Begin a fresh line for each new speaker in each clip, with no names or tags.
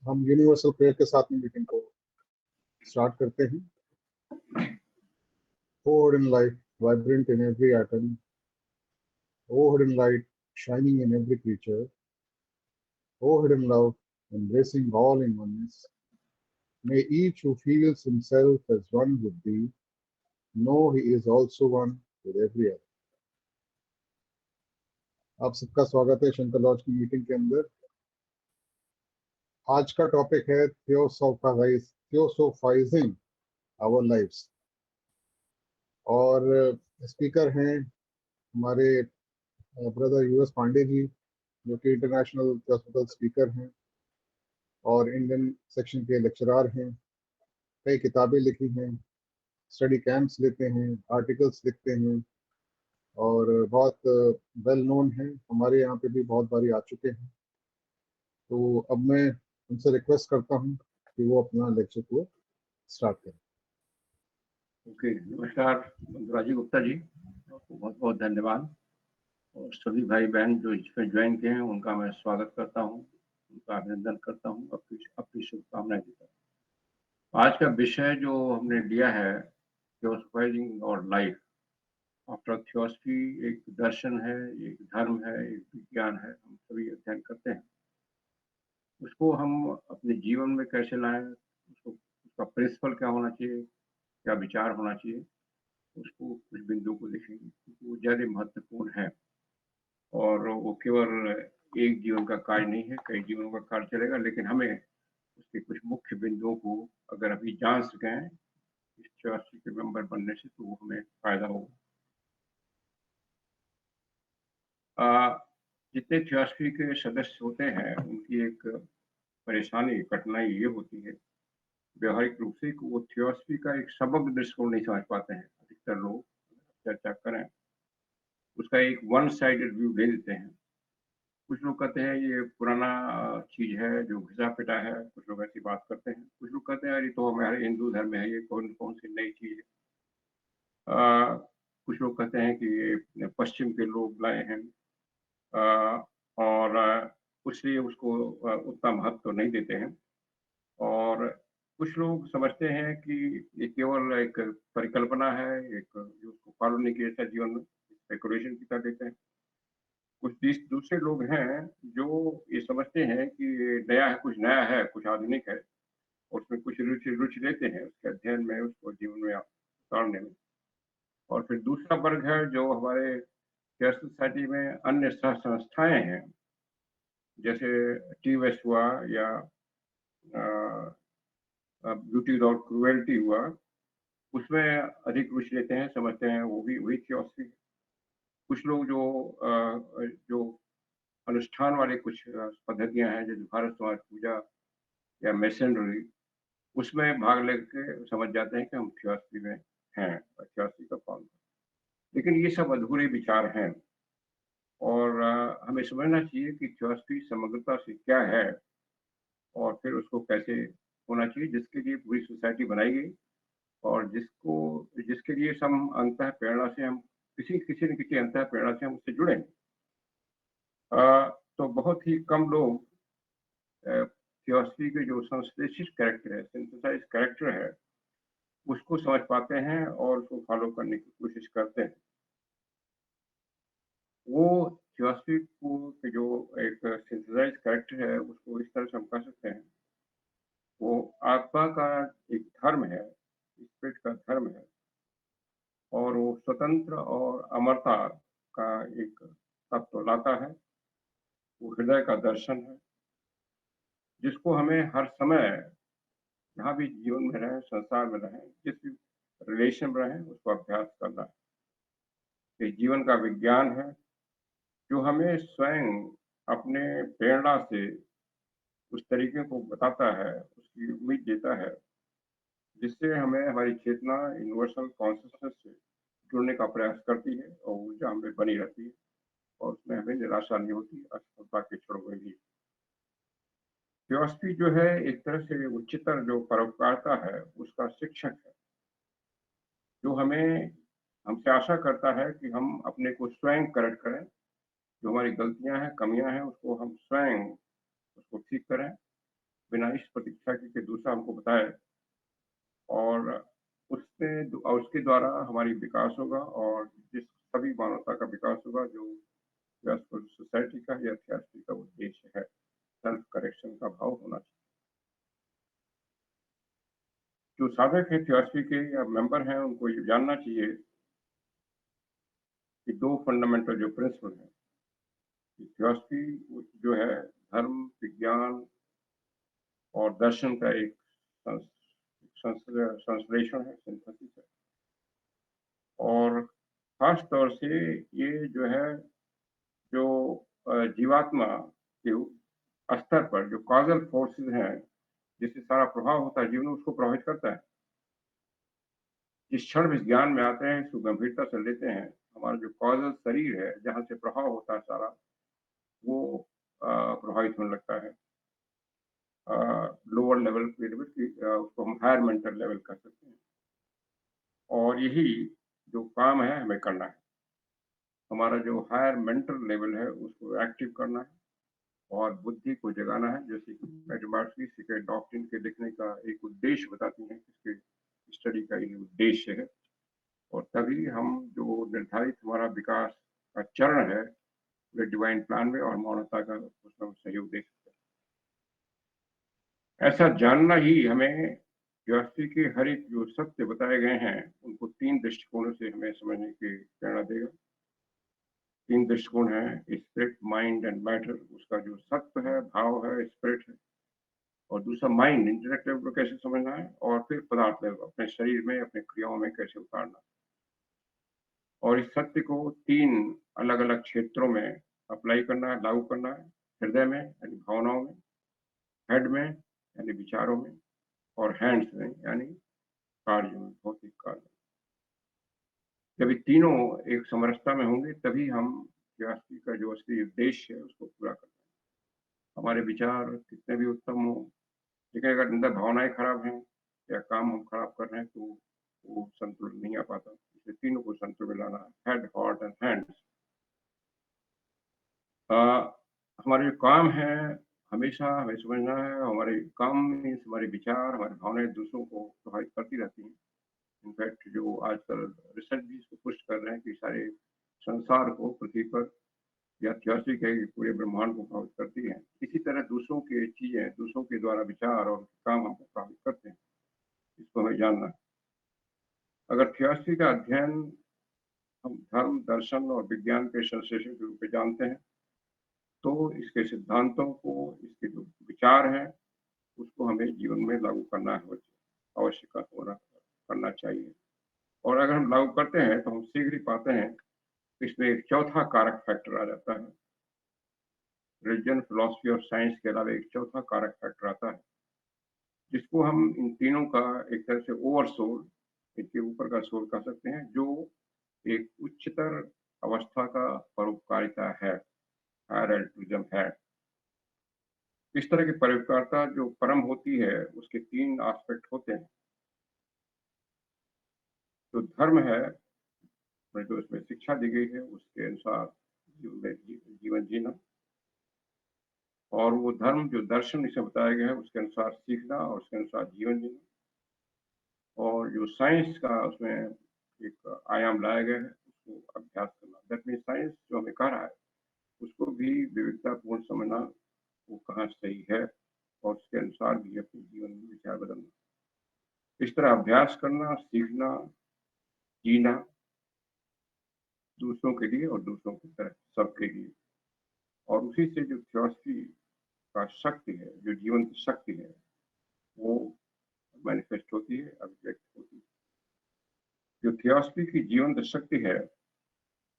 हम universal prayer के साथ में मीटिंग को स्टार्ट करते हैं। O hidden light vibrant in every atom, O hidden light shining in every creature, O hidden love embracing all in oneness, may each who feels himself as one with thee know he is also one with every other. आप सबका स्वागत है Shankar laws की meeting के अंदर। आज का topic है थियोसोफाइजिंग आवर लाइव्स, और स्पीकर हैं हमारे ब्रदर यूएस पांडे जी, जो कि इंटरनेशनल थियोसॉफिकल स्पीकर हैं और इंडियन सेक्शन के लेक्चरर हैं। कई किताबें लिखी हैं, स्टडी कैंप्स लेते हैं, आर्टिकल्स लिखते हैं और बहुत वेल नोन हैं। हमारे यहाँ पे भी बहुत बारी आ चुके हैं। तो अब मैं उनसे रिक्वेस्ट करता हूँ कि वो अपना लेक्चर को स्टार्ट करें।
ओके, नमस्कार राजीव गुप्ता जी, आपको बहुत बहुत धन्यवाद। और सभी भाई बहन जो इसमें ज्वाइन किए हैं उनका मैं स्वागत करता हूँ, उनका अभिनंदन करता हूँ, अपनी शुभकामनाएं देता हूँ। आज का विषय जो हमने लिया है थियोसॉफाइजिंग और लाइफ आफ्टर थियोसफी, एक दर्शन है, एक धर्म है, एक विज्ञान है, हम सभी अध्ययन करते हैं। उसको हम अपने जीवन में कैसे लाएं, उसका प्रिंसिपल क्या होना चाहिए, क्या विचार होना चाहिए, उसको कुछ बिंदु को देखेंगे क्योंकि वो ज़्यादा महत्वपूर्ण है। और वो केवल एक जीवन का कार्य नहीं है, कई जीवनों का कार्य चलेगा, लेकिन हमें उसके कुछ मुख्य बिंदुओं को अगर अभी जान सकें इस थियोसफी के मेंबर बनने से, तो वो हमें फायदा होगा। जितने थियोसफी के सदस्य होते हैं उनकी एक परेशानी, कठिनाई ये होती है व्यवहारिक रूप से कि वो थियोसफी का एक समग्र दृष्टिकोण नहीं समझ पाते हैं। अधिकतर लोग चर्चा करें उसका एक वन साइडेड व्यू ले लेते हैं। कुछ लोग कहते हैं ये पुराना चीज है जो घिसा पिटा है, कुछ लोग ऐसी बात करते हैं। कुछ लोग कहते हैं ये तो हमारे हिंदू धर्म में है, ये कौन कौन सी नई चीज है। कुछ लोग कहते हैं कि ये पश्चिम के लोग लाए हैं और इसलिए उसको उतना महत्व नहीं देते हैं। और कुछ लोग समझते हैं कि ये केवल एक परिकल्पना है, एक जो उसको फॉलो नहीं किया जाता जीवन में, स्पेकुलेशन की तरह देते हैं। कुछ दूसरे लोग हैं जो ये समझते हैं कि ये नया है, कुछ नया है, कुछ आधुनिक है, और उसमें कुछ रुचि लेते हैं उसके अध्ययन में, उसको जीवन में उतारने में। और फिर दूसरा वर्ग है जो हमारे थियोसॉफी सोसाइटी में अन्य संस्थाएं हैं, जैसे टी वेस्ट हुआ या ब्यूटी विदाउट क्रुएल्टी हुआ, उसमें अधिक रुचि लेते हैं, समझते हैं वो भी वही थियोसॉफी है। कुछ लोग जो अनुष्ठान वाले कुछ पद्धतियां हैं, जैसे भारत समाज पूजा या मेसनरी, उसमें भाग लेकर समझ जाते हैं कि हम थियोसॉफी में हैं और थियोसॉफी का पालन करते हैं। लेकिन ये सब अधूरे विचार हैं और हमें समझना चाहिए कि थियोसॉफी समग्रता से क्या है और फिर उसको कैसे होना चाहिए, जिसके लिए पूरी सोसाइटी बनाई गई और जिसके लिए हम अंतः प्रेरणा से हम किसी न किसी अंतः प्रेरणा से हम उससे जुड़े। तो बहुत ही कम लोग थियोसॉफी के जो संश्लेषित कैरेक्टर है, सिंथेसाइज कैरेक्टर है, उसको समझ पाते हैं और उसको फॉलो करने की कोशिश करते हैं। वो थियोसॉफी को जो एक सिंथेसाइज कैरेक्टर है, उसको इस तरह से हम कह सकते हैं, वो आत्मा का एक धर्म है, स्पिरिट का धर्म है, और वो स्वतंत्र और अमरता का एक तत्व लाता है। वो हृदय का दर्शन है जिसको हमें हर समय जहाँ भी जीवन में रहें, संसार में रहें, जिस भी रिलेशन में रहें, उसको अभ्यास करना है। ये जीवन का विज्ञान है जो हमें स्वयं अपने प्रेरणा से उस तरीके को बताता है, उसकी उम्मीद देता है, जिससे हमें हमारी चेतना यूनिवर्सल कॉन्शियसनेस से जुड़ने का प्रयास करती है और ऊर्जा हमें बनी रहती है और उसमें हमें निराशा नहीं होती असफलता के क्षणों में भी। थियोसॉफी जो है एक तरह से उच्चतर जो परोपकारता है उसका शिक्षक है, जो हमसे आशा करता है कि हम अपने को स्वयं करेक्ट करें, जो हमारी गलतियां हैं, कमियां हैं, उसको हम स्वयं उसको ठीक करें बिना इस प्रतीक्षा के कि दूसरा हमको बताए, और उसके द्वारा हमारी विकास होगा, और जिस सभी मानवता का विकास होगा, जो सोसाइटी का या थियोसॉफी का उद्देश्य है, सेल्फ करेक्शन का भाव होना चाहिए। जो साधक है थियोसॉफी के या मेंबर हैं, उनको ये जानना चाहिए कि दो फंडामेंटल जो प्रिंसिपल है, थियोसॉफी जो है धर्म, विज्ञान और दर्शन का एक संश्लेषण है, सिंथेसिस है। और खास तौर से ये जो है, जो जीवात्मा के स्तर पर जो कॉजल फोर्सेस हैं, जिससे सारा प्रभाव होता है जीवन में, उसको प्रभावित करता है। जिस क्षण इस ज्ञान में आते हैं, इसको गंभीरता से लेते हैं, हमारा जो कॉजल शरीर है, जहाँ से प्रभाव होता है सारा, वो प्रभावित होने लगता है। लोअर लेवल की उसको हम हायर मेंटल लेवल कर सकते हैं। और यही जो काम है हमें करना है, हमारा जो हायर मेंटल लेवल है उसको एक्टिव करना है और बुद्धि को जगाना है। जैसे कि मैथमेटिक्स के डॉक्ट्रिन के लिखने का एक उद्देश्य बताती है, इसके स्टडी का ये उद्देश्य है, और तभी हम जो निर्धारित हमारा विकास का चरण है, वे डिवाइन प्लान में और मानवता का उसमें सहयोग दे सकते हैं। ऐसा जानना ही हमें व्यवस्थी के हर एक जो सत्य बताए गए हैं, उनको 3 दृष्टिकोणों से हमें समझने की प्रेरणा देगा। 3 दृष्टिकोण है, स्पिरिट, माइंड एंड मैटर। उसका जो सत्य है, भाव है, स्पिरिट है। और दूसरा माइंड, इंटेलेक्ट लेवल पर कैसे समझना है, और फिर पदार्थ लेवल, अपने शरीर में, अपने क्रियाओं में कैसे उतारना। और इस सत्य को 3 अलग अलग क्षेत्रों में अप्लाई करना है, लागू करना है। हृदय में यानी भावनाओं में, हेड में यानी विचारों में, और हैंड्स में यानी कार्य में, भौतिक कार्य। जब ये तीनों एक समरसता में होंगे, तभी हम व्यवस्थी का जो असली उद्देश्य है उसको पूरा कर पाएंगे। हमारे विचार कितने भी उत्तम हो, लेकिन अगर अंदर भावनाएं खराब हैं या काम हम खराब कर रहे हैं, तो वो संतुलन नहीं आ पाता। इसलिए तीनों को संतुलन में लाना है, हेड, हार्ट एंड हैंड्स। हमारे जो काम है, हमेशा हमें समझना है, हमारे काम में हमारे विचार, हमारी भावनाएं दूसरों को प्रभावित करती रहती हैं। इनफैक्ट जो आजकल रिसर्च भी इसको पुष्ट कर रहे हैं कि सारे संसार को, पृथ्वी पर या थियोसॉफी के पूरे ब्रह्मांड को प्रभावित करती है। इसी तरह दूसरों की चीजें, दूसरों के द्वारा विचार और काम हमको प्रभावित करते हैं, इसको हमें जानना है। अगर थियोसॉफी का अध्ययन हम धर्म, दर्शन और विज्ञान के संश्लेषण के रूप में जानते हैं, तो इसके सिद्धांतों को, इसके जो विचार हैं, उसको हमें जीवन में लागू करना है, आवश्यक होना करना चाहिए। और अगर हम लागू करते हैं तो हम शीघ्र ही पाते हैं कि इसमें एक चौथा कारक फैक्टर आ जाता है। रिलीजन, फिलॉसफी और साइंस के अलावा एक चौथा कारक फैक्टर आता है, जिसको हम इन तीनों का एक तरह से ओवर सोल, इसके ऊपर का सोल कह सकते हैं, जो एक उच्चतर अवस्था का परोपकारिता है, हायर एल्ट्रुइज्म है। इस तरह की परोपकारिता जो परम होती है, उसके 3 एस्पेक्ट होते हैं। जो धर्म है, जो उसमें शिक्षा दी गई है, उसके अनुसार जीवन जीना, और वो धर्म जो दर्शन इसे बताया गया है, उसके अनुसार सीखना और उसके अनुसार जीवन जीना। और जो साइंस का उसमें एक आयाम लाया गया है, उसको अभ्यास करना। दैट मीन्स साइंस जो हमें कह रहा है, उसको भी विविधतापूर्ण समझना, वो कहाँ सही है, और उसके अनुसार भी अपने जीवन में विचार बदलना। इस तरह अभ्यास करना, सीखना, जीना, दूसरों के लिए और दूसरों की तरह सबके लिए। और उसी से जो थियोसॉफी का शक्ति है, जो जीवन की शक्ति है, वो मैनिफेस्ट होती है, अभिव्यक्त होती है। जो थियोसॉफी की जीवन शक्ति है,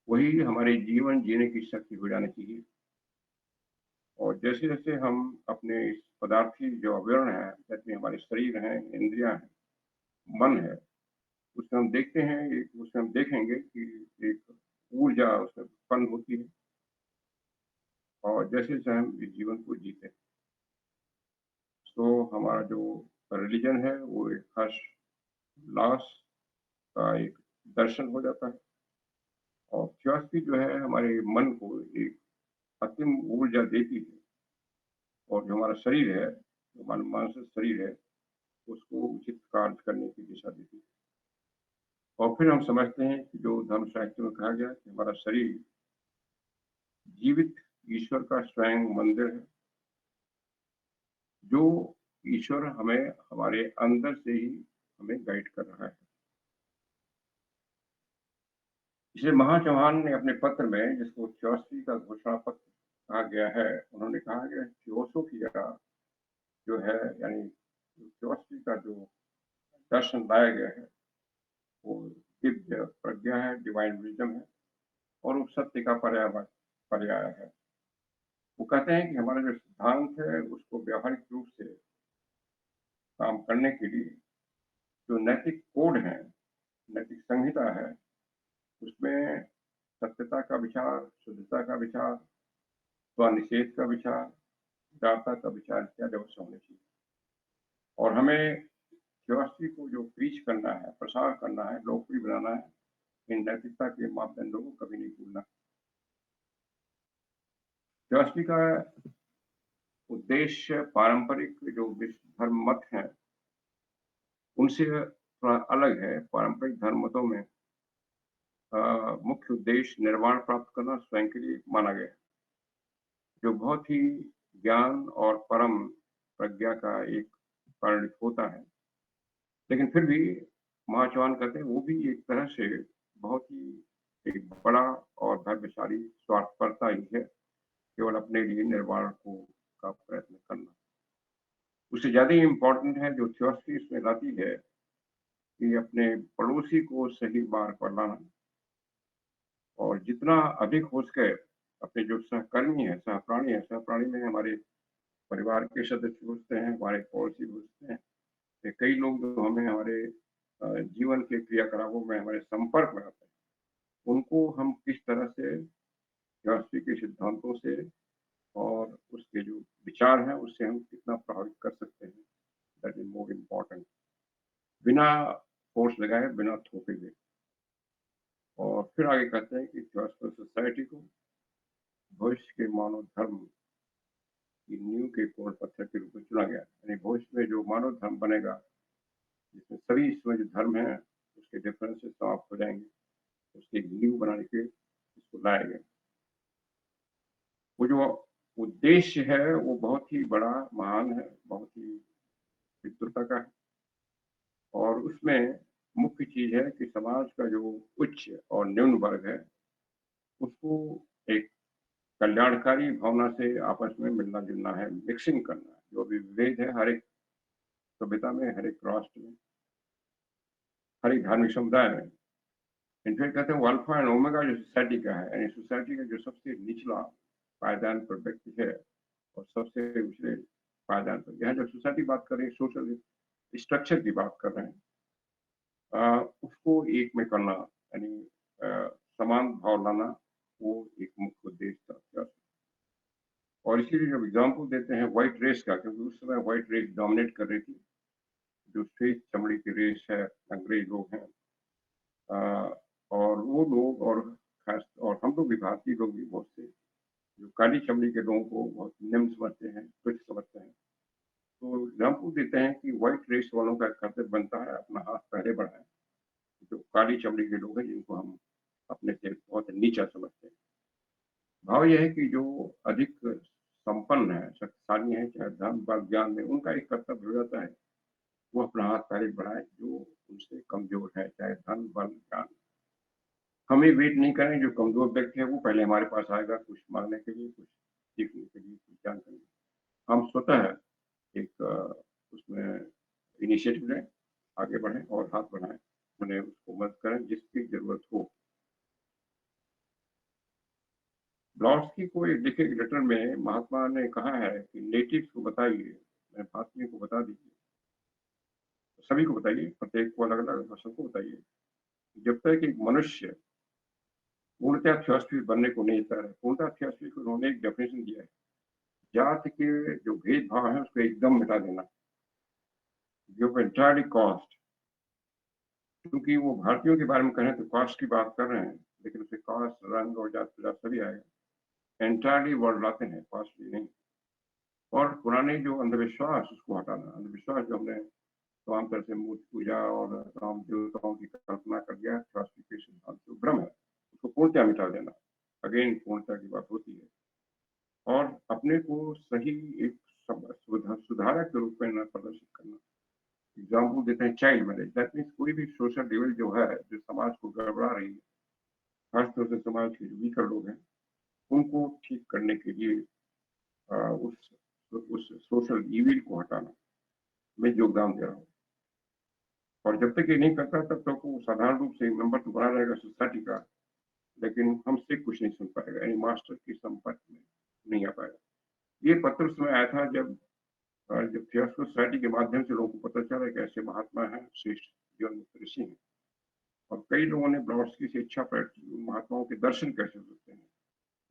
वही हमारे जीवन जीने की शक्ति हो जानी चाहिए। और जैसे जैसे हम अपने इस पदार्थी जो आवरण है, जैसे हमारे शरीर हैं, इंद्रियां हैं, मन है, उसमें हम देखते हैं, उसमें हम देखेंगे कि एक ऊर्जा उसमें उत्पन्न होती है। और जैसे जैसे हम इस जीवन को जीते हैं, तो हमारा जो रिलीजन है, वो एक हर्ष, उल्लास का एक दर्शन हो जाता है। और थियोसॉफी जो है, हमारे मन को एक असीम ऊर्जा देती है। और जो हमारा शरीर है, जो मानसिक शरीर है उसको उचित कार्य करने की दिशा देती है। और फिर हम समझते हैं कि जो धर्म साहित्य में कहा गया कि हमारा शरीर जीवित ईश्वर का स्वयं मंदिर है, जो ईश्वर हमें हमारे अंदर से ही हमें गाइड कर रहा है। इसलिए महाचौहान ने अपने पत्र में, जिसको थियोसॉफी का घोषणा पत्र कहा गया है, उन्होंने कहा कि थियोसोफिया जो है, यानी थियोसॉफी का जो दर्शन लाया गया है वो दिव्य प्रज्ञा है, डिवाइन विजडम है, और वो सत्य का पर्याय है। वो कहते हैं कि हमारा जो सिद्धांत है उसको व्यावहारिक रूप से काम करने के लिए जो नैतिक कोड है, नैतिक संहिता है, उसमें सत्यता का विचार, शुद्धता का विचार, स्वनिषेध का विचार, उदारता का विचार इत्यादि अवश्य होने चाहिए। और हमें थियोसॉफी को जो प्रीच करना है, प्रसार करना है, लोकप्रिय बनाना है, इन नैतिकता के मापदंडों को कभी नहीं भूलना। थियोसॉफी का उद्देश्य पारंपरिक जो विश्व धर्म मत हैं उनसे थोड़ा अलग है। पारंपरिक धर्म मतों में मुख्य उद्देश्य निर्वाण प्राप्त करना स्वयं के लिए माना गया है, जो बहुत ही ज्ञान और परम प्रज्ञा का एक परिणत होता है। लेकिन फिर भी महाचौहान कहते हैं वो भी एक तरह से बहुत ही एक बड़ा और धैर्यशाली स्वार्थपरता ही है, केवल अपने लिए निर्वाण को का प्रयत्न करना। उससे ज्यादा इम्पोर्टेंट है जो थियोसॉफी इसमें लाती है कि अपने पड़ोसी को सही मार्ग पर लाना, और जितना अधिक हो सके अपने जो सहकर्मी है, सहप्राणी है, सहप्राणी में हमारे परिवार के सदस्य होते हैं, हमारे पड़ोसी होते हैं, कई लोग जो हमें हमारे जीवन के क्रियाकलापों में हमारे संपर्क में आते हैं, उनको हम किस तरह से थियोसॉफी के सिद्धांतों से और उसके जो विचार हैं उससे हम कितना प्रभावित कर सकते हैं, दैट इज मोर इम्पोर्टेंट। बिना फोर्स लगाए, बिना थोपे गए। और फिर आगे कहते हैं कि थियोसॉफिकल सोसाइटी को भविष्य के मानव धर्म की नींव के कोण पत्थर के रूप में चुना गया। यानी भविष्य में जो मानव धर्म बनेगा, जिसमें सभी इसमें जो धर्म है उसके डिफरेंसेस समाप्त हो जाएंगे, उसकी नींव बनाने के इसको लाया गया। वो जो उद्देश्य है वो बहुत ही बड़ा, महान है, बहुत ही विस्तृतता का है। और उसमें मुख्य चीज है कि समाज का जो उच्च और निम्न वर्ग है उसको एक कल्याणकारी भावना से आपस में मिलना जुलना है, मिक्सिंग करना है। जो भी विभेद है हर एक सभ्यता में, हर एक राष्ट्र में, हर एक धार्मिक समुदाय में, इनफैक्ट कहते हैं वो अल्फा एंड ओमेगा जो सोसाइटी का है, यानी सोसाइटी का जो सबसे निचला पायदान पर व्यक्ति है और सबसे ऊंचे पायदान पर, यहाँ जब सोसाइटी बात कर रहे हैं, सोशल स्ट्रक्चर की बात कर रहे हैं, उसको एक में करना, यानी समान भाव लाना, वो एक मुख्य उद्देश्य था। और इसीलिए जब एग्जाम्पल देते हैं व्हाइट रेस का, क्योंकि उस समय व्हाइट रेस डोमिनेट कर रही थी, जो श्वेत चमड़ी की रेस है, अंग्रेज लोग हैं, और वो लोग, और खास और हम लोग भी, भारतीय लोग भी बहुत से जो काली चमड़ी के लोगों को बहुत निम्न समझते हैं, तुच्छ समझते हैं। तो एग्जाम्पल देते हैं कि व्हाइट रेस वालों का कर्तव्य बनता है अपना हाथ पहले बढ़ाएं, जो काली चमड़ी के लोग हैं जिनको हम अपने से बहुत नीचा समझते हैं। भाव यह है कि जो अधिक संपन्न है, शक्तिशाली है, चाहे धन बल ज्ञान में, उनका एक कर्तव्य हो जाता है वो अपना हाथ पहले बढ़ाए जो उनसे कमजोर है, चाहे धन बल ज्ञान। हमें वेट नहीं करें, जो कमजोर व्यक्ति है वो पहले हमारे पास आएगा कुछ मांगने के लिए, कुछ सीखने के लिए, कुछ जानने के लिए। हम स्वतः एक उसमें इनिशिएटिव लें, आगे बढ़ें और हाथ बढ़ाएं, उन्हें उसको मदद करें जिसकी जरूरत हो। ब्लॉट्सकी को एक लिखे लेटर में महात्मा ने कहा है कि नेटिव्स को बताइए, भारतीयों को बता दीजिए, सभी को बताइए, प्रत्येक को अलग अलग, सबको बताइए, जब तक एक मनुष्य पूर्णतः थियोसॉफी बनने को नहीं तैयार है। पूर्णतः थियोसॉफी को उन्होंने एक डेफिनेशन दिया है, जाति के जो भेदभाव है उसको एकदम मिटा देना, जो एंटायरली कास्ट। क्योंकि वो भारतीयों के बारे में कहें तो कास्ट की बात कर रहे हैं, लेकिन उसे कास्ट, रंग और जात सभी आएगा। एंटायरली वर्ड लाते हैं, कास्ट नहीं। और पुराने जो अंधविश्वास उसको हटाना, अंधविश्वास जो हमने तमाम तरह से मूर्ति पूजा और राम देवताओं की कल्पना कर दिया, शास्त्री के सिद्धांत जो भ्रम है उसको पूर्णतः मिटा देना। अगेन पूर्णतः की बात होती है और अपने को सही एक सुधारक के रूप में न प्रदर्शित करना। एग्जाम्पल देते हैं चाइल्ड मैरिज, दैट मीन्स कोई भी सोशल लेवल जो है जो समाज को गड़बड़ा रही है, खासतौर से समाज के जो वीकर लोग हैं उनको ठीक करने के लिए उस सोशल इविल को हटाना में योगदान दे रहा हूँ। और जब तक ये नहीं करता तब तक वो साधारण रूप से मेंबर तो बना रहेगा सोसाइटी का, लेकिन हमसे कुछ नहीं सुन पाएगा, यानी मास्टर के संपर्क में नहीं आ पाएगा। ये पत्र उस समय आया था जब थियोसॉफिकल सोसाइटी के माध्यम से लोगों को पता चला कि ऐसे महात्मा हैं, श्रेष्ठ जीवन मुक्त ऋषि हैं, और कई लोगों ने ब्लॉट्सकी से इच्छा प्रकट की महात्माओं के दर्शन कैसे होते हैं,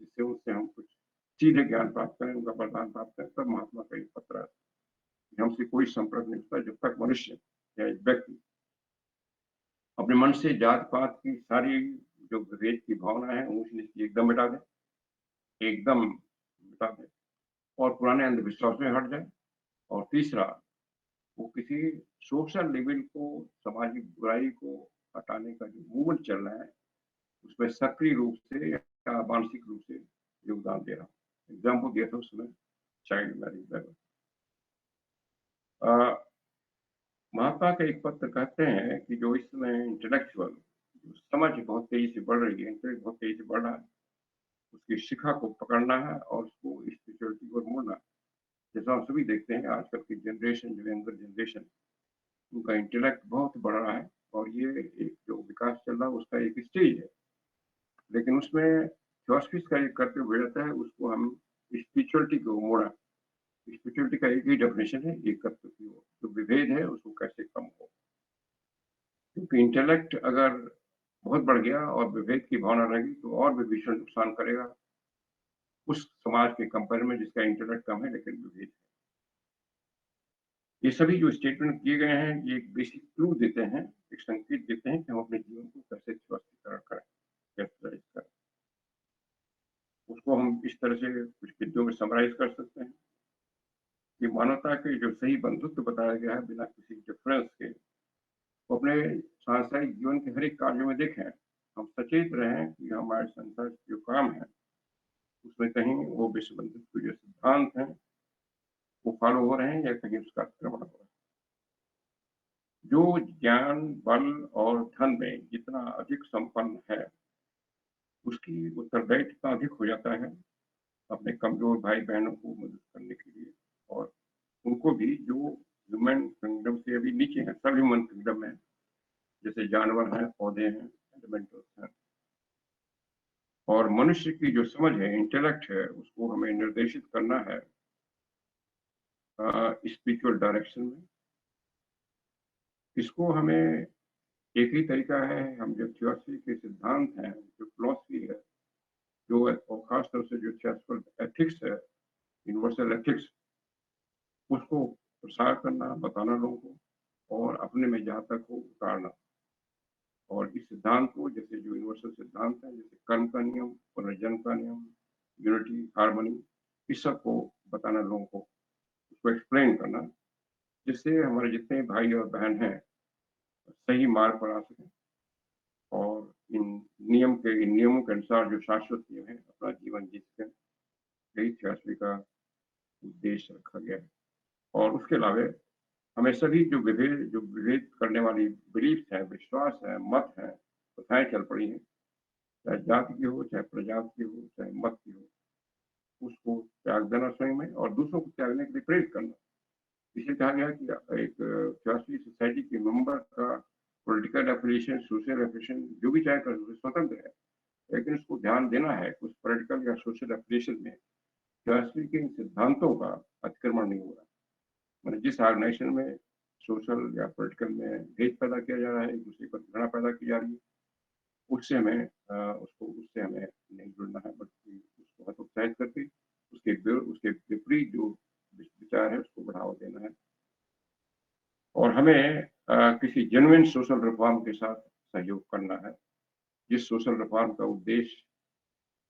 जिससे उससे हम कुछ सीधे ज्ञान प्राप्त करें, उनका वरदान प्राप्त करें। तब महात्मा का एक पत्र आया कि हमसे कोई संपर्क नहीं होता जब तक मनुष्य या एक व्यक्ति अपने मन से जात पात की सारी जो विभेद की भावना है ऊंच नीच की एकदम मिटा दे, एकदम मिटा दे और पुराने अंधविश्वास में हट जाए। और तीसरा, वो किसी सोशल लेवल को, सामाजिक बुराई को हटाने का जो मूवमेंट चल रहा है उसमें सक्रिय रूप से या मानसिक रूप से योगदान दे रहा हूँ। एग्जाम्पल दिया था उसमें चाइल्ड मैरिज। महात्मा का एक पत्र कहते हैं कि जो इस समय इंटेलेक्चुअल समझ बहुत तेजी से बढ़ रही है, इंटेलेक्ट बहुत तेजी से बढ़ रहा है, उसकी शिखा को पकड़ना है और उसको स्पिरिचुअलिटी को मोड़ना। जैसा हम सभी देखते हैं आजकल की जनरेशन, जो यंगर जनरेशन, उनका इंटेलेक्ट बहुत बढ़ रहा है और ये एक जो विकास चल रहा है उसका एक स्टेज है, लेकिन उसमें फिलॉसफी का एक कर्तव्य हो जाता है, उसको हम स्पिरिचुअलिटी को मोड़ा। स्पिरिचुअलिटी का एक ही डेफिनेशन है, एक कर्तव्य की हो, जो विभेद है उसको कैसे कम हो, क्योंकि इंटेलेक्ट अगर बहुत बढ़ गया और विभेद की भावना रहेगी तो और भी भीषण नुकसान करेगा उस समाज के कंपेयर में जिसका इंटेलेक्ट कम है लेकिन विभेद है। ये सभी जो स्टेटमेंट किए गए हैं ये एक बेसिक क्लू देते हैं, एक संकेत देते हैं कि हम अपने जीवन को कैसे स्वस्थीकरण करें, कैसे करें। उसको हम इस तरह से कुछ बिंदुओं में समराइज कर सकते हैं कि मानवता के जो सही बंधुत्व बताया गया है बिना किसी डिफरेंस के, वो अपने सांसारिक जीवन के हर एक कार्यों में देखें। हम सचेत रहें कि हमारे संसार के जो काम है उसमें कहीं वो विश्व बंधुत्व के जो सिद्धांत हैं वो फॉलो हो रहे हैं या कहीं उसका अतिक्रमण हो रहा है। जो ज्ञान, बल और धन में जितना अधिक संपन्न है उसकी उत्तरदायित्व इतना अधिक हो जाता है अपने कमजोर भाई बहनों को मदद करने के लिए, और उनको भी जो ह्यूमन किंगडम से अभी नीचे हैं, सब ह्यूमन किंगडम में जैसे जानवर हैं, पौधे हैं, एलिमेंटल्स हैं। और मनुष्य की जो समझ है, इंटेलेक्ट है, उसको हमें निर्देशित करना है स्पिरिचुअल डायरेक्शन में। इसको हमें एक ही तरीका है, हम जो थियोसॉफी के सिद्धांत हैं, जो फिलॉसफी है, जो और खासतौर से जो थियोसॉफिकल एथिक्स है, यूनिवर्सल एथिक्स, उसको प्रसार करना, बताना लोगों को और अपने में जहाँ तक हो उतारना। और इस सिद्धांत को जैसे जो यूनिवर्सल सिद्धांत है, जैसे कर्म का नियम, पुनर्जन्म का नियम, यूनिटी, हार्मनी, इस सब को बताना लोगों को, उसको एक्सप्लेन करना, जिससे हमारे जितने भाई और बहन हैं सही मार्ग पर आ सकें और इन नियमों के अनुसार जो शाश्वत नियम है अपना जीवन जी सकें। यही थियोसॉफी का उद्देश्य रखा गया है। और उसके अलावा हमें सभी जो विभेद करने वाली बिलीफ्स हैं, विश्वास है, मत है, प्रथाएं चल पड़ी हैं, चाहे जाति की हो, चाहे प्रजाति की हो, चाहे मत की हो, उसको त्याग देना स्वयं में और दूसरों को त्यागने के लिए प्रेरित करना। इसे कहा गया कि एक थियोसॉफी सोसाइटी के मेंबर का पॉलिटिकल एफिलिएशन, सोशल एफिलिएशन जो भी चाहे कर स्वतंत्र है, लेकिन उसको ध्यान देना है कि उस पॉलिटिकल या सोशल एफिलिएशन में थियोसॉफी के इन सिद्धांतों का अतिक्रमण नहीं हो रहा। मतलब जिस ऑर्गेनाइजेशन में सोशल या पॉलिटिकल में भेद पैदा किया जा रहा है, एक दूसरे पर घृणा पैदा की जा रही है, उससे हमें नहीं जुड़ना है, बल्कि उसको हतोत्साहित करके उसके विपरीत जो विचार है उसको बढ़ावा देना है। और हमें किसी जेन्युइन सोशल रिफॉर्म के साथ सहयोग करना है, जिस सोशल रिफॉर्म का उद्देश्य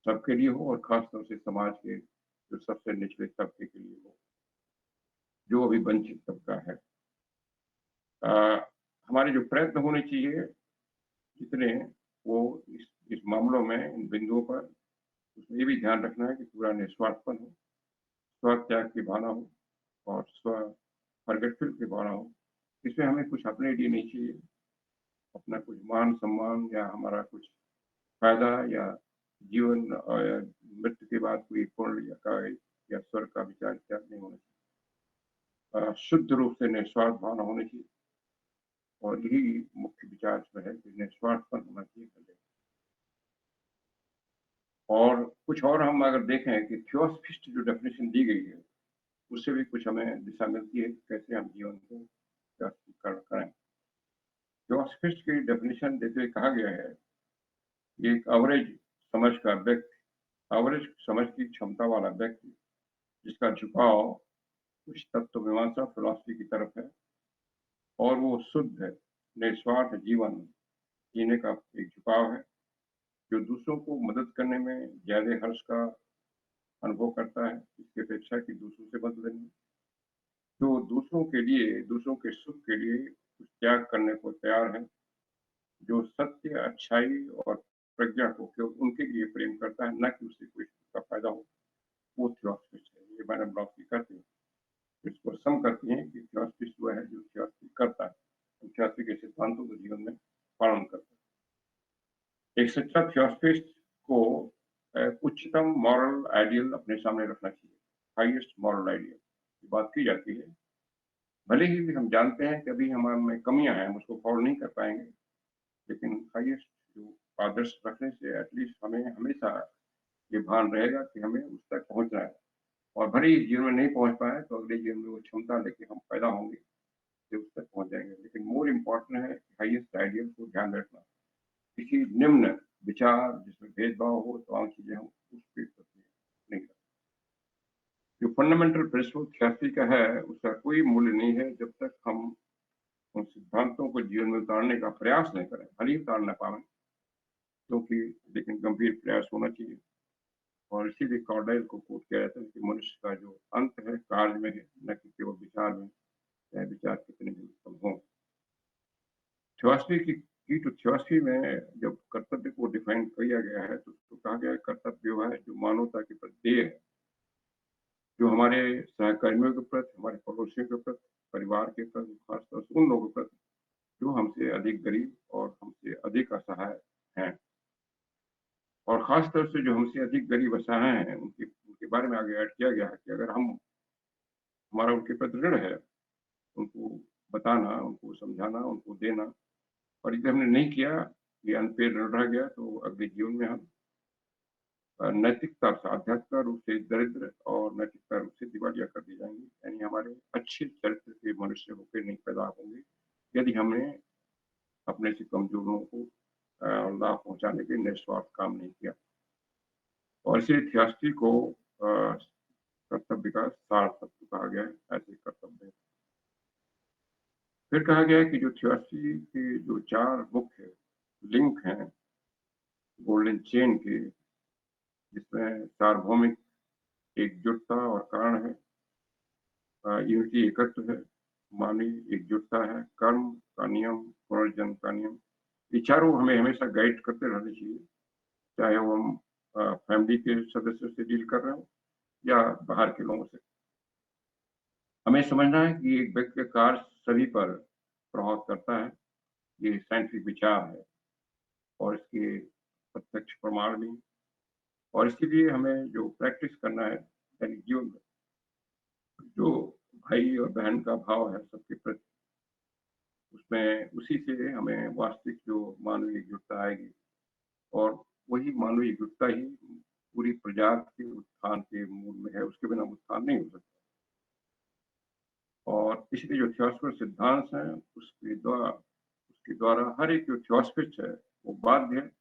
सबके लिए हो और खासतौर से समाज के जो सबसे निचले तबके के लिए हो। जो अभी वंचित तबका है। हमारे जो प्रयत्न होने चाहिए जितने, वो इस मामलों में, इन बिंदुओं पर उसमें ये भी ध्यान रखना है कि पूरा निस्वार्थपन हो, स्व त्याग की भावना हो और स्व फॉरगेटफुल की भावना हो। इसमें हमें कुछ अपने लिए नहीं चाहिए, अपना कुछ मान सम्मान या हमारा कुछ फायदा या जीवन और मृत्यु के बाद कोई पुण्य या स्वर्ग का विचार त्याग नहीं होना चाहिए। शुद्ध रूप से निस्वार्थ भावना होनी चाहिए और यही मुख्य विचार जो है कि निस्वार्थपन होना चाहिए पहले। और कुछ और हम अगर देखें कि थियोसफिस्ट जो डेफिनेशन दी गई है, उससे भी कुछ हमें दिशा मिलती है कि कैसे हम जीवन को करें। थियोसफिस्ट की डेफिनेशन देते हुए कहा गया है कि एक एवरेज समझ का व्यक्ति, एवरेज समझ की क्षमता वाला व्यक्ति, जिसका झुकाव कुछ तत्व मीमांसा फिलॉसफी की तरफ है और वो शुद्ध है, निस्वार्थ जीवन जीने का एक झुकाव है, जो दूसरों को मदद करने में ज्यादा हर्ष का अनुभव करता है इसकी अपेक्षा कि दूसरों से मदद लेने, जो दूसरों के लिए, दूसरों के सुख के लिए कुछ त्याग करने को तैयार है, जो सत्य, अच्छाई और प्रज्ञा को केवल उनके लिए प्रेम करता है, न कि उससे कोई का फायदा हो, वो थियोसफिस्ट है। ये मैंने ब्लॉक करते हैं, इसको सम करती हैं कि थियोसफिस्ट वो है जो थियोसफी करता है, थियोसफी के सिद्धांतों को जीवन में पालन करता है। एक सच्चा थियोसफिस्ट को उच्चतम मॉरल आइडियल अपने सामने रखना चाहिए, हाईएस्ट मॉरल आइडियल की बात की जाती है। भले ही हम जानते हैं कि अभी हमारे में कमियां हैं, हम उसको फॉलो नहीं कर पाएंगे, लेकिन हाईएस्ट जो आदर्श रखने से एटलीस्ट हमें हमेशा ये भान रहेगा कि हमें उस तक पहुंचना है। और भले ही जीवन में नहीं पहुंच पाए तो अगले जीवन में वो क्षमता लेके हम पैदा होंगे कि उस तक पहुंच जाएंगे। लेकिन मोर इम्पोर्टेंट है हाईएस्ट आइडियल को ध्यान रखना। किसी निम्न विचार जिसमें भेदभाव हो, तमाम चीजें हो, उस पर नहीं करना। जो फंडामेंटल प्रिंसिपल थियोसफी का है, उसका कोई मूल्य नहीं है जब तक हम उन सिद्धांतों को जीवन में उतारने का प्रयास नहीं करें। भले ही उतार न पाए, क्योंकि लेकिन गंभीर प्रयास होना चाहिए। और इसीलिए कॉर्डाइल को कोट किया जाता है कि मनुष्य का जो अंत है कार्य में है, न कि केवल विचार में, चाहे विचार कितने भी उत्तम हो। थियोसफी की तो थियोसफी में जब कर्तव्य को डिफाइन किया गया है तो उसको कहा गया है कर्तव्य वो है जो मानवता के प्रति देय है, जो हमारे सहकर्मियों के प्रति, हमारे पड़ोसियों के प्रति, परिवार के प्रति, खासतौर से उन लोगों के प्रति जो हमसे अधिक गरीब और हमसे अधिक असहाय हैं। और खास तौर से जो हमसे अधिक गरीब असहाय हैं उनके उनके बारे में आगे ऐड किया गया है कि अगर हमारा उनके प्रति ऋण है, उनको बताना, उनको समझाना, उनको देना, और यदि हमने नहीं किया, ये अनपेड ऋण रह गया, तो अगले जीवन में हम नैतिकता से, आध्यात्मिक रूप से दरिद्र और नैतिकता रूप से दिवालिया कर दी जाएंगे। यानी हमारे अच्छे चरित्र के मनुष्य होकर नहीं पैदा होंगे यदि हमने अपने से कमजोरों को लाभ पहुंचाने के निस्वार्थ काम नहीं किया। और इसलिए थियोसफी को कर्तव्य का सार तत्व कहा गया है, ऐसे कर्तव्य। फिर कहा गया है कि जो थियोसफी के जो 4 मुख्य लिंक हैं गोल्डन चेन के, जिसमें सार्वभौमिक एकजुटता और कारण है, यूनिटी एकत्व है, मानवीय एकजुटता है, कर्म का नियम, पुनर्जन्म का नियम, ये चारों हमें हमेशा गाइड करते रहने चाहिए, चाहे वो हम फैमिली के सदस्यों से डील कर रहे हो या बाहर के लोगों से। हमें समझना है कि एक व्यक्ति का कार्य सभी पर प्रभाव करता है, ये साइंटिफिक विचार है और इसके प्रत्यक्ष प्रमाण भी। और इसीलिए हमें जो प्रैक्टिस करना है दैनिक जीवन में, जो भाई और बहन का भाव है सबके प्रति, उसमें उसी से हमें वास्तविक जो मानवीय एकजुटता आएगी और वही मानवीय एकजुटता ही पूरी प्रजाति के उत्थान के मूल में है, उसके बिना उत्थान नहीं हो सकता। और इसलिए जो थियोसफिक सिद्धांत हैं उसके द्वारा हर एक जो थियोसफिस्ट है वो बाध्य है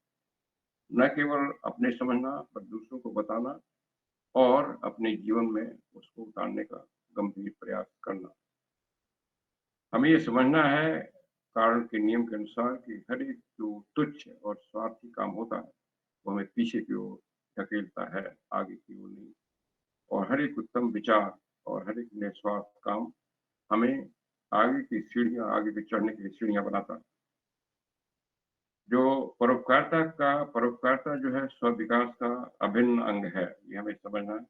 न केवल अपने समझना पर दूसरों को बताना और अपने जीवन में उसको उतारने का गंभीर प्रयास करना। हमें ये समझना है कारण के नियम के अनुसार कि हर एक जो तुच्छ और स्वार्थी काम होता है वो हमें पीछे की ओर धकेलता है, आगे की ओर नहीं। और हर एक उत्तम विचार और हर एक निस्वार्थ काम हमें आगे की चढ़ने की सीढ़ियां बनाता है। जो परोपकारिता जो है स्व विकास का अभिन्न अंग है, ये हमें समझना है।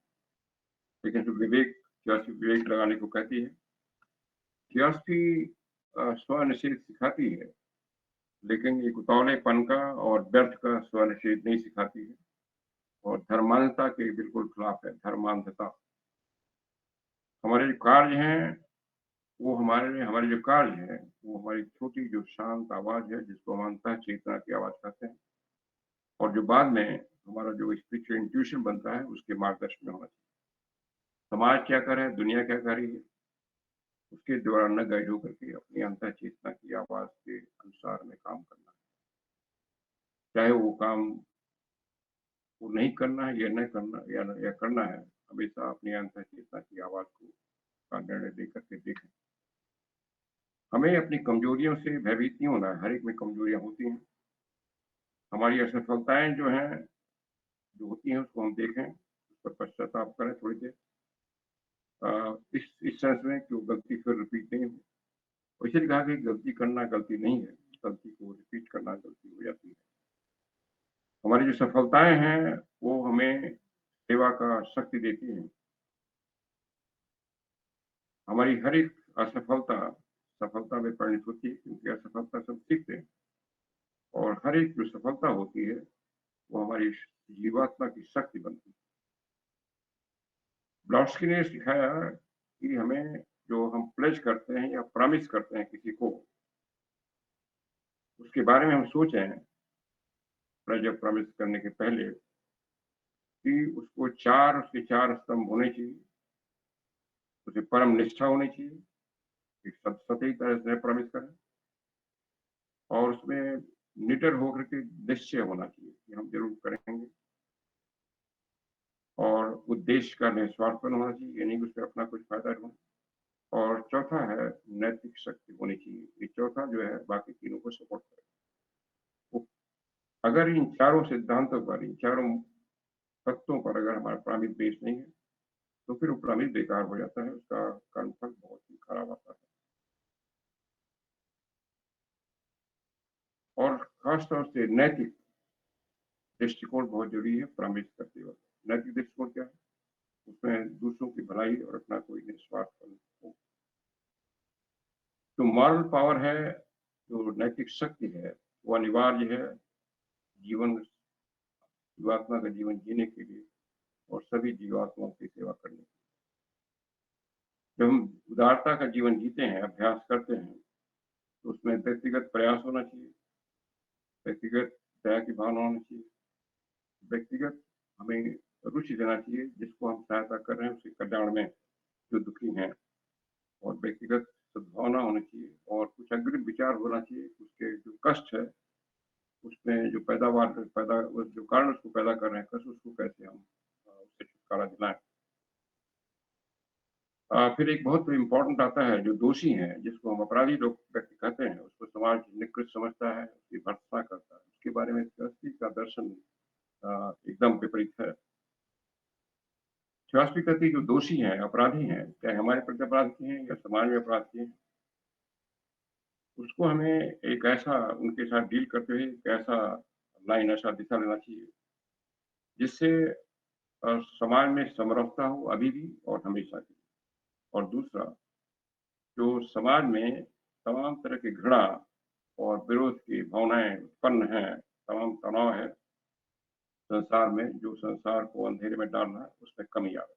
लेकिन जो विवेक लगाने को कहती है, क्योंकि स्वनिषेध सिखाती है, लेकिन एक उतावलेपन का और व्यर्थ का स्वनिषेध नहीं सिखाती है, और धर्मांधता के बिल्कुल खिलाफ है। धर्मांधता हमारे जो कार्य हैं, वो हमारे जो कार्य हैं, वो हमारी छोटी जो शांत आवाज है, जिसको हम अंतः चेतना की आवाज कहते हैं, और जो बाद में हमारा जो स्पिरिचुअल इंट्यूशन बनता है, उसके मार्गदर्शन में होना चाहिए। समाज क्या कर रहा है, दुनिया क्या कर रही है, उसके द्वारा न गाइड होकर के अपनी अंतः चेतना की आवाज के अनुसार में काम करना है। चाहे वो काम वो नहीं करना है या न करना या करना है, हमेशा अपनी अंतः चेतना की आवाज को का निर्णय लेकर के देखें। हमें अपनी कमजोरियों से भयभीत नहीं होना है। हर एक में कमजोरियां होती हैं। हमारी असफलताएं जो होती हैं, उसको हम देखें, उस पर पश्चाताप करें थोड़ी देर, इस सेंस में कि वो गलती फिर रिपीट नहीं हो। इसलिए कहा कि गलती करना गलती नहीं है, गलती को रिपीट करना गलती हो जाती है। हमारी जो सफलताएं हैं, वो हमें सेवा का शक्ति देती हैं। हमारी हर एक असफलता सफलता में परिणत होती है, क्योंकि असफलता सब सीखते हैं, और हर एक जो सफलता होती है, वो हमारी जीवात्मा की शक्ति बनती है। ब्लॉट्सकी ने सिखाया कि हमें जो हम प्लेज करते हैं या प्रॉमिस करते हैं किसी को, उसके बारे में हम सोचें प्लेज और प्रॉमिस करने के पहले कि उसके चार स्तंभ होने चाहिए। उसे परम निष्ठा होनी चाहिए, एक सही तरह से प्रॉमिस करें, और उसमें निडर होकर के निश्चय होना चाहिए कि हम जरूर करेंगे, और उद्देश्य का निस्वार्थपन होना चाहिए, यानी कि उसमें अपना कुछ फायदा ढूंढ। और चौथा है नैतिक शक्ति होनी चाहिए। ये चौथा जो है बाकी तीनों को सपोर्ट करे। अगर इन चारों सिद्धांतों पर, इन चारों तत्वों पर अगर हमारा प्रामित बेस नहीं है, तो फिर वो प्रामित बेकार हो जाता है, उसका कर्मफल बहुत ही खराब आता है। और खासतौर से नैतिक दृष्टिकोण बहुत जरूरी है प्रामित करते वक्त। नैतिक दृष्टिकोण क्या है? उसमें दूसरों की भलाई और अपना कोई निस्वार्थपन हो। जो मॉरल पावर है, जो नैतिक शक्ति है, वो अनिवार्य है जीवात्मा का जीवन जीने के लिए और सभी जीवात्माओं की सेवा करने के लिए। जब हम उदारता का जीवन जीते हैं, अभ्यास करते हैं, तो उसमें व्यक्तिगत प्रयास होना चाहिए, व्यक्तिगत दया की भावना होनी चाहिए, व्यक्तिगत हमें रुचि देना चाहिए जिसको हम सहायता कर रहे हैं उसके कल्याण में, जो दुखी हैं, और व्यक्तिगत सद्भावना होनी चाहिए, और कुछ अग्रिम विचार होना चाहिए। उसके जो कष्ट है, उसमें जो जो कारण उसको पैदा कर रहे हैं कष्ट, उसको कैसे हम उससे छुटकारा दिलाएं। फिर एक बहुत इम्पोर्टेंट आता है, जो दोषी है, जिसको हम अपराधी लोग व्यक्ति कहते हैं, उसको समाज निकृष्ट समझता है, उसकी भर्त्सना करता है। उसके बारे में फिलॉसफी का दर्शन एकदम विपरीत है। फिलॉसफी कहती है जो दोषी हैं, अपराधी हैं, चाहे हमारे प्रति अपराध किए हैं या समाज में अपराध किए हैं, उसको हमें एक ऐसा उनके साथ डील करते हुए एक ऐसा लाइन, ऐसा दिशा लेना चाहिए जिससे समाज में समरसता हो, अभी भी और हमेशा की। और दूसरा, जो समाज में तमाम तरह की घृणा और विरोध की भावनाएं उत्पन्न हैं, तमाम तनाव है संसार में, जो संसार को अंधेरे में डाल रहा है, उसमें कमी आवे।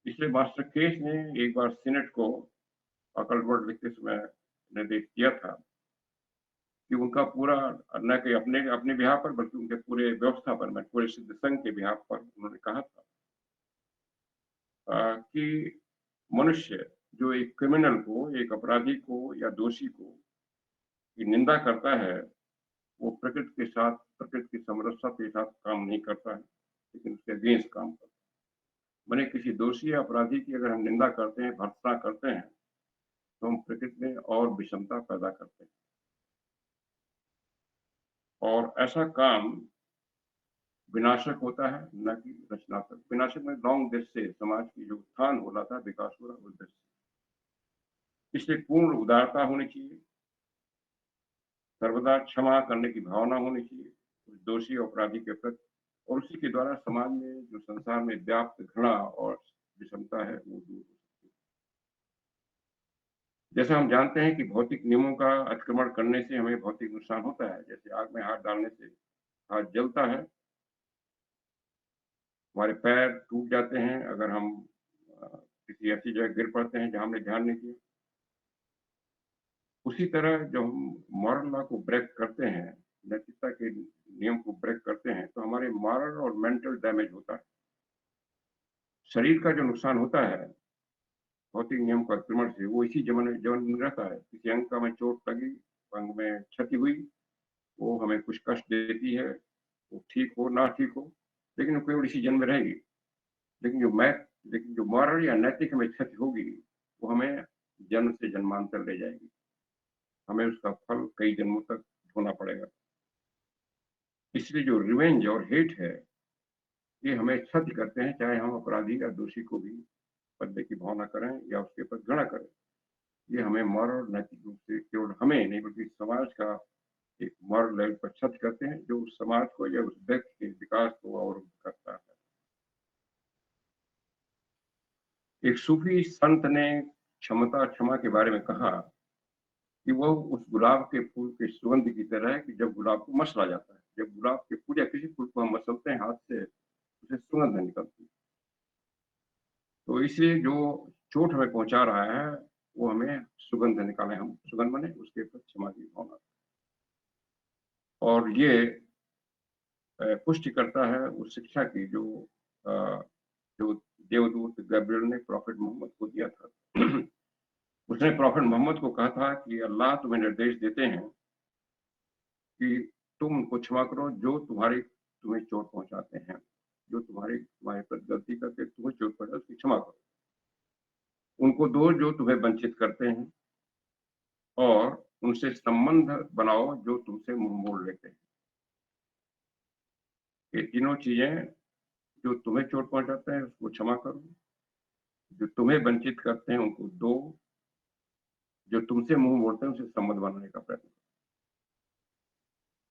इसलिए मास्टर केस ने एक बार सीनेट को अकलवर्ड लिखते समय निर्देश दिया था कि उनका पूरा, न कि अपने अपने बिहार पर, बल्कि उनके पूरे व्यवस्था पर, मैं पूरे सिद्ध संघ के बिहार पर उन्होंने कहा था कि मनुष्य जो एक क्रिमिनल को, एक अपराधी को या दोषी को की निंदा करता है, वो प्रकृति की समरसता के साथ काम नहीं करता है, लेकिन उसके अगेंस्ट काम करता है। मैंने किसी दोषी या अपराधी की अगर हम निंदा करते हैं, भर्त्सना करते हैं, तो हम प्रकृति में और विषमता पैदा करते हैं। और ऐसा काम विनाशक होता है, न कि रचनात्मक। विनाशक में लॉन्ग दृष्टि से समाज की जो उत्थान हो रहा था, विकास हो रहा, उस दृष्टि। इसलिए पूर्ण उदारता होनी चाहिए, सर्वदा क्षमा करने की भावना होनी चाहिए उस दोषी अपराधी के प्रति, और उसी के द्वारा समाज में जो संसार में व्याप्त घृणा और विषमता है वो दूर हो सकती है। जैसा हम जानते हैं कि भौतिक नियमों का अतिक्रमण करने से हमें भौतिक नुकसान होता है। जैसे आग में हाथ डालने से हाथ जलता है, हमारे पैर टूट जाते हैं अगर हम किसी ऐसी जगह गिर पड़ते हैं जहाँ हमने ध्यान नहीं किया। उसी तरह जब हम मॉरल लॉ को ब्रेक करते हैं, नैतिकता के नियम को ब्रेक करते हैं, तो हमारे मॉरल और मेंटल डैमेज होता है। शरीर का जो नुकसान होता है भौतिक नियम का अतिक्रमण से, वो इसी जीवन में रहता है। किसी अंग का में चोट लगी, अंग में क्षति हुई, वो हमें कुछ कष्ट देती है, वो ठीक हो ना ठीक हो, लेकिन वो केवल इसी जन्म में रहेगी। लेकिन जो मॉरल या नैतिक हमें क्षति होगी, वो हमें जन्म से जन्मांतर ले जाएगी। हमें उसका फल कई जन्मों तक ढोना पड़ेगा। इसलिए जो रिवेंज और हेट है, ये हमें क्षति करते हैं, चाहे हम अपराधी या दोषी को भी बदले की भावना करें या उसके ऊपर घृणा करें। ये हमें मॉरल नैतिक रूप से केवल हमें नहीं बल्कि समाज का एक मॉरल लेवल पर क्षति करते हैं, जो उस समाज को या उस व्यक्ति के विकास को अवरुद्ध करता है। एक सूफी संत ने क्षमा के बारे में कहा कि वो उस गुलाब के फूल के सुगंध की तरह है कि जब गुलाब को मसला जाता है। जब गुलाब के फूल या किसी फूल को हम मसलते हैं हाथ से, उसे सुगंध निकलती है। तो इसलिए जो चोट हमें पहुंचा रहा है, वो हमें सुगंध निकाले, हम सुगंध बने, उसके ऊपर क्षमा की भावना। और ये पुष्टि करता है उस शिक्षा की जो देवदूत गैब्रियल ने प्रॉफेट मोहम्मद को दिया था। उसने प्रॉफेट मोहम्मद को कहा था कि अल्लाह तुम्हें निर्देश देते हैं कि तुम उनको क्षमा करो जो तुम्हें चोट पहुंचाते हैं, जो तुम्हारे पर गलती करके तुम्हें चोट पहुंचाते उसकी क्षमा करो। उनको दो जो तुम्हें वंचित करते हैं, और उनसे संबंध बनाओ जो तुमसे मुंह मोड़ लेते हैं। ये तीनों चीजें, जो तुम्हें चोट पहुंचाते हैं उसको क्षमा करो, जो तुम्हें वंचित करते हैं उनको दो, जो तुमसे मुंह मोड़ते हैं उनसे संबंध बनाने का प्रयत्न करो।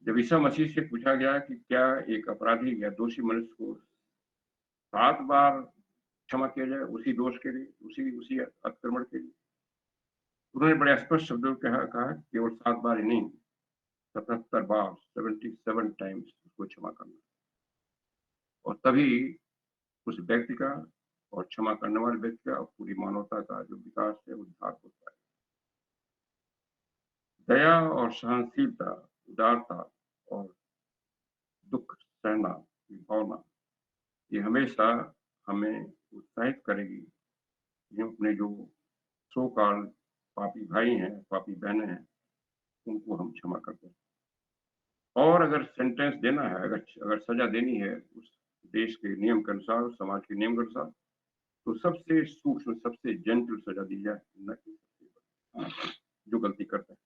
जब ईसा मसीह से पूछा गया कि क्या एक अपराधी या दोषी मनुष्य को 7 बार क्षमा किया जाए उसी दोष के लिए, उसी अतिक्रमण के लिए, उन्होंने बड़े स्पष्ट शब्दों में कहा केवल 7 बार ही नहीं, 77 बार, 77 टाइम्स उसको क्षमा करना। और तभी उस व्यक्ति का और क्षमा करने वाले व्यक्ति का और पूरी मानवता का जो विकास है उद्धार होता है। दया और सहनशीलता, उदारता और दुख सहना की भावना, ये हमेशा हमें उत्साहित करेगी कि हम अपने जो सो कॉल्ड पापी भाई हैं, पापी बहनें हैं, उनको हम क्षमा कर दें। और अगर सेंटेंस देना है, अगर सजा देनी है उस देश के नियम के अनुसार, उस समाज के नियम के अनुसार, तो सबसे सूक्ष्म, सबसे जेंटल सजा दी जाए, न कि सबसे बड़ी जो गलती करते हैं।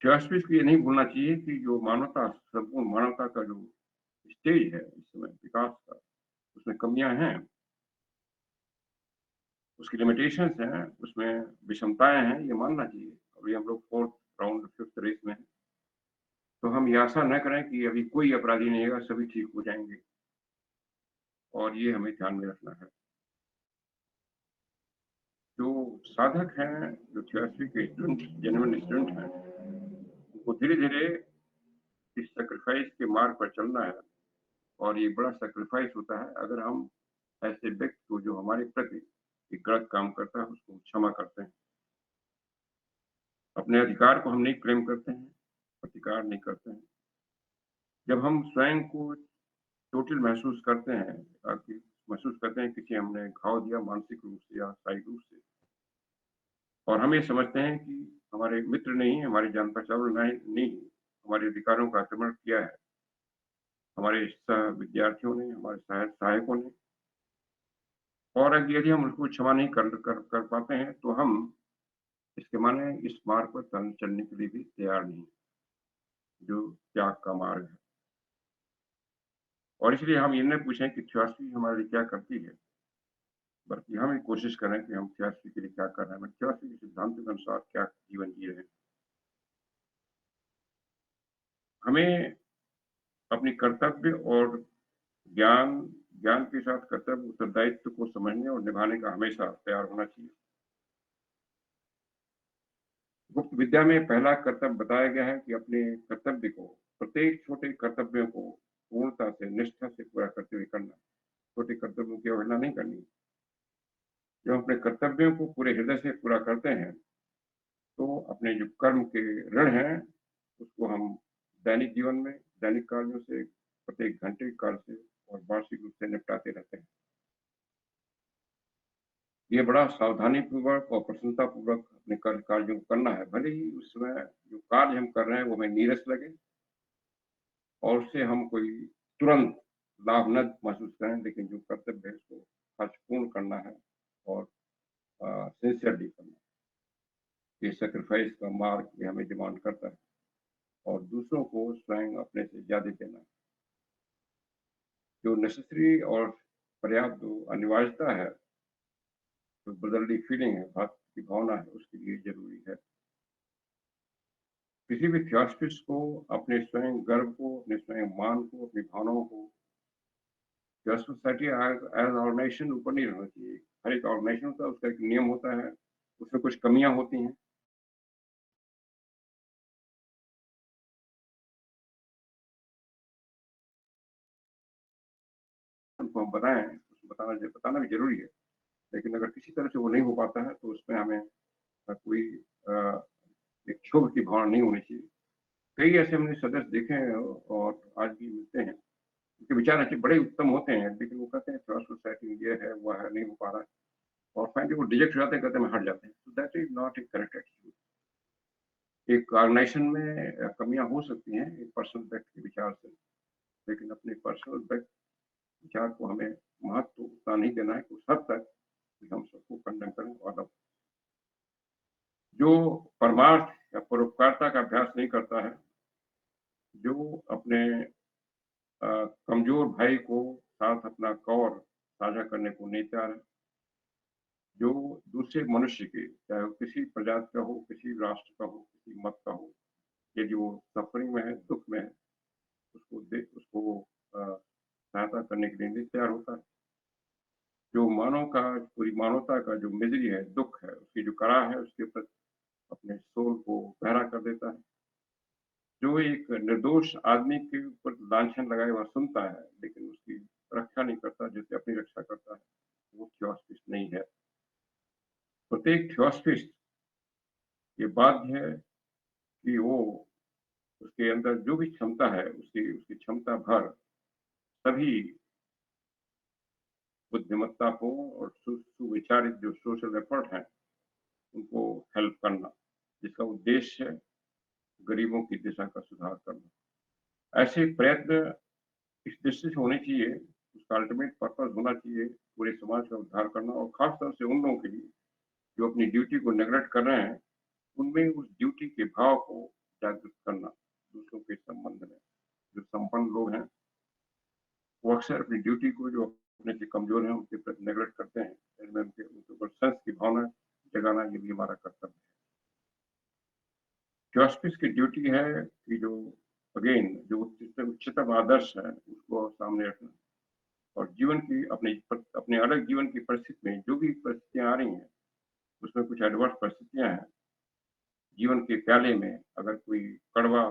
थियोसॉफी को ये नहीं भूलना चाहिए कि जो मानवता, संपूर्ण मानवता का जो स्टेज है इस समय विकास का, उसमें कमियां हैं, उसकी लिमिटेशंस हैं, उसमें विषमताएं हैं, ये मानना चाहिए। अभी हम लोग 4th राउंड 5th रेस में हैं, तो हम ये आशा न करें कि अभी कोई अपराधी नहीं होगा, सभी ठीक हो जाएंगे, और ये हमें ध्यान में रखना है। जो साधक हैं, जो थियोसॉफी के स्टूडेंट, जेन्युइन स्टूडेंट हैं, उनको धीरे धीरे इस सेक्रीफाइस के मार्ग पर चलना है। और ये बड़ा सेक्रीफाइस होता है अगर हम ऐसे व्यक्ति को जो हमारे प्रति एक गलत काम करता है उसको क्षमा करते हैं। अपने अधिकार को हम नहीं क्लेम करते हैं, प्रतिकार नहीं करते हैं। जब हम स्वयं को चोटिल महसूस करते हैं, किसी हमने घाव दिया मानसिक रूप से या शारीरिक रूप से, और हम ये समझते हैं कि हमारे मित्र नहीं, हमारे जान पहचान नहीं, हमारे अधिकारों का आक्रमण किया है हमारे सह विद्यार्थियों ने, हमारे सहायकों ने, और अगर यदि हम उसको क्षमा नहीं कर पाते हैं, तो हम इसके माने इस मार्ग पर चलने के लिए भी तैयार नहीं, जो त्याग का मार्ग है। और इसलिए हम ये नहीं पूछें कि थियोसॉफी हमारे लिए क्या करती है, बल्कि हम ये कोशिश करें कि हम थियोसॉफी के लिए क्या कर रहे हैं, हम थियोसॉफी के सिद्धांतों के अनुसार क्या जीवन जी रहे हैं। हमें अपनी कर्तव्य और ज्ञान ज्ञान के साथ कर्तव्य उत्तरदायित्व को समझने और निभाने का हमेशा तैयार होना चाहिए। गुप्त विद्या में पहला कर्तव्य बताया गया है कि अपने कर्तव्य को, प्रत्येक छोटे कर्तव्यों को पूर्णता से, निष्ठा से पूरा करते हुए करना। छोटे कर्तव्यों की अवहेलना नहीं करनी। जब अपने कर्तव्यों को पूरे हृदय से पूरा करते हैं, तो अपने जो कर्म के ऋण हैं, उसको हम दैनिक जीवन में, दैनिक कार्यों से, प्रत्येक घंटे के कार्य से और वार्षिक रूप से निपटाते रहते हैं। ये बड़ा सावधानीपूर्वक और प्रसन्नतापूर्वक अपने कार्यों को करना है। भले ही उसमें जो कार्य हम कर रहे हैं, वो हमें नीरस लगे और उससे हम कोई तुरंत लाभ न महसूस करें, लेकिन जो कर्तव्य है, उसको अर्थपूर्ण करना है और सिंसियरली करना है। ये सैक्रिफाइस का मार्ग ये हमें डिमांड करता है और दूसरों को स्वयं अपने से ज़्यादा देना है। जो नेसेसरी और पर्याप्त जो अनिवार्यता है, जो ब्रदरली फीलिंग है, बात की भावना है, उसके लिए ज़रूरी है। किसी भी थियोसॉफिस्ट को अपने स्वयं गर्व को, अपने स्वयं मान को, अपनी भावनाओं को थियोसॉफिक सोसाइटी एज ऑर्गेनाइजेशन ऊपर नहीं रहना चाहिए। हर एक ऑर्गेनाइजेशन होता है, उसका एक नियम होता है, उसमें कुछ कमियाँ होती हैं। उनको हम बताएँ, उसको बताना भी ज़रूरी है। लेकिन अगर किसी तरह से वो नहीं हो पाता है, तो उसमें हमें कोई अ, एक क्षोभ की भावना नहीं होनी चाहिए। कई ऐसे हमने सदस्य देखे हैं और आज भी मिलते हैं, उनके विचार अच्छे बड़े उत्तम होते हैं, लेकिन वो कहते हैं थियोसॉफिक सोसाइटी ये है, वो है, नहीं हो पा रहा है और फाइनली वो रिजेक्ट हो जाते हैं, कहते हैं हम हट जाते हैं। So that is not A correct attitude. एक ऑर्गेनाइजेशन में कमियाँ हो सकती हैं एक पर्सनल व्यक्ति के विचार से, लेकिन अपने पर्सनल विचार को हमें महत्व उतना नहीं देना है कि उस हद तक कि हम सबको कंडेम करें। और जो परमार्थ या परोपकारता का अभ्यास नहीं करता है, जो अपने कमजोर भाई को साथ अपना कौर साझा करने को नहीं तैयार है, जो दूसरे मनुष्य के, चाहे वो किसी प्रजाति का हो, किसी राष्ट्र का हो, किसी मत का हो, यदि वो सफरिंग में है, दुख में है, उसको सहायता करने के लिए नहीं तैयार होता है। जो मानव का, पूरी मानवता का जो मिजरी है, दुख है, उसकी जो कड़ा है, उसके प्रति अपने सोल को गहरा कर देता है। जो एक निर्दोष आदमी के ऊपर लांछन लगाए वह सुनता है, लेकिन उसकी रक्षा नहीं करता जैसे अपनी रक्षा करता है, वो थियोसॉफिस्ट नहीं है। प्रत्येक थियोसॉफिस्ट ये बाध्य है कि वो उसके अंदर जो भी क्षमता है, उसकी उसकी क्षमता भर सभी बुद्धिमत्ता को और सुविचारित जो सोशल एफर्ट हैं, उनको हेल्प करना, जिसका उद्देश्य है गरीबों की दिशा का सुधार करना। ऐसे प्रयत्न इस दृष्टि से होने चाहिए, उसका अल्टीमेट पर्पस होना चाहिए पूरे समाज का उद्धार करना और खास तौर से उन लोगों के लिए जो अपनी ड्यूटी को नेग्लेक्ट कर रहे हैं, उनमें उस ड्यूटी के भाव को जागृत करना। दूसरों के संबंध में जो संपन्न लोग हैं, वो अक्सर अपनी ड्यूटी को, जो अपने से कमजोर हैं उनके प्रति नेग्लेक्ट करते हैं। इनमें उनके उनके ऊपर सेंस की भावना जगाना, ये भी हमारा कर्तव्य है। थियोसॉफिस्ट की ड्यूटी है कि जो अगेन जो उच्चतम आदर्श है, उसको सामने रखना और जीवन की अपने अलग जीवन की परिस्थिति में जो भी परिस्थितियां आ रही हैं, उसमें कुछ एडवर्स परिस्थितियां हैं जीवन के प्याले में, अगर कोई कड़वा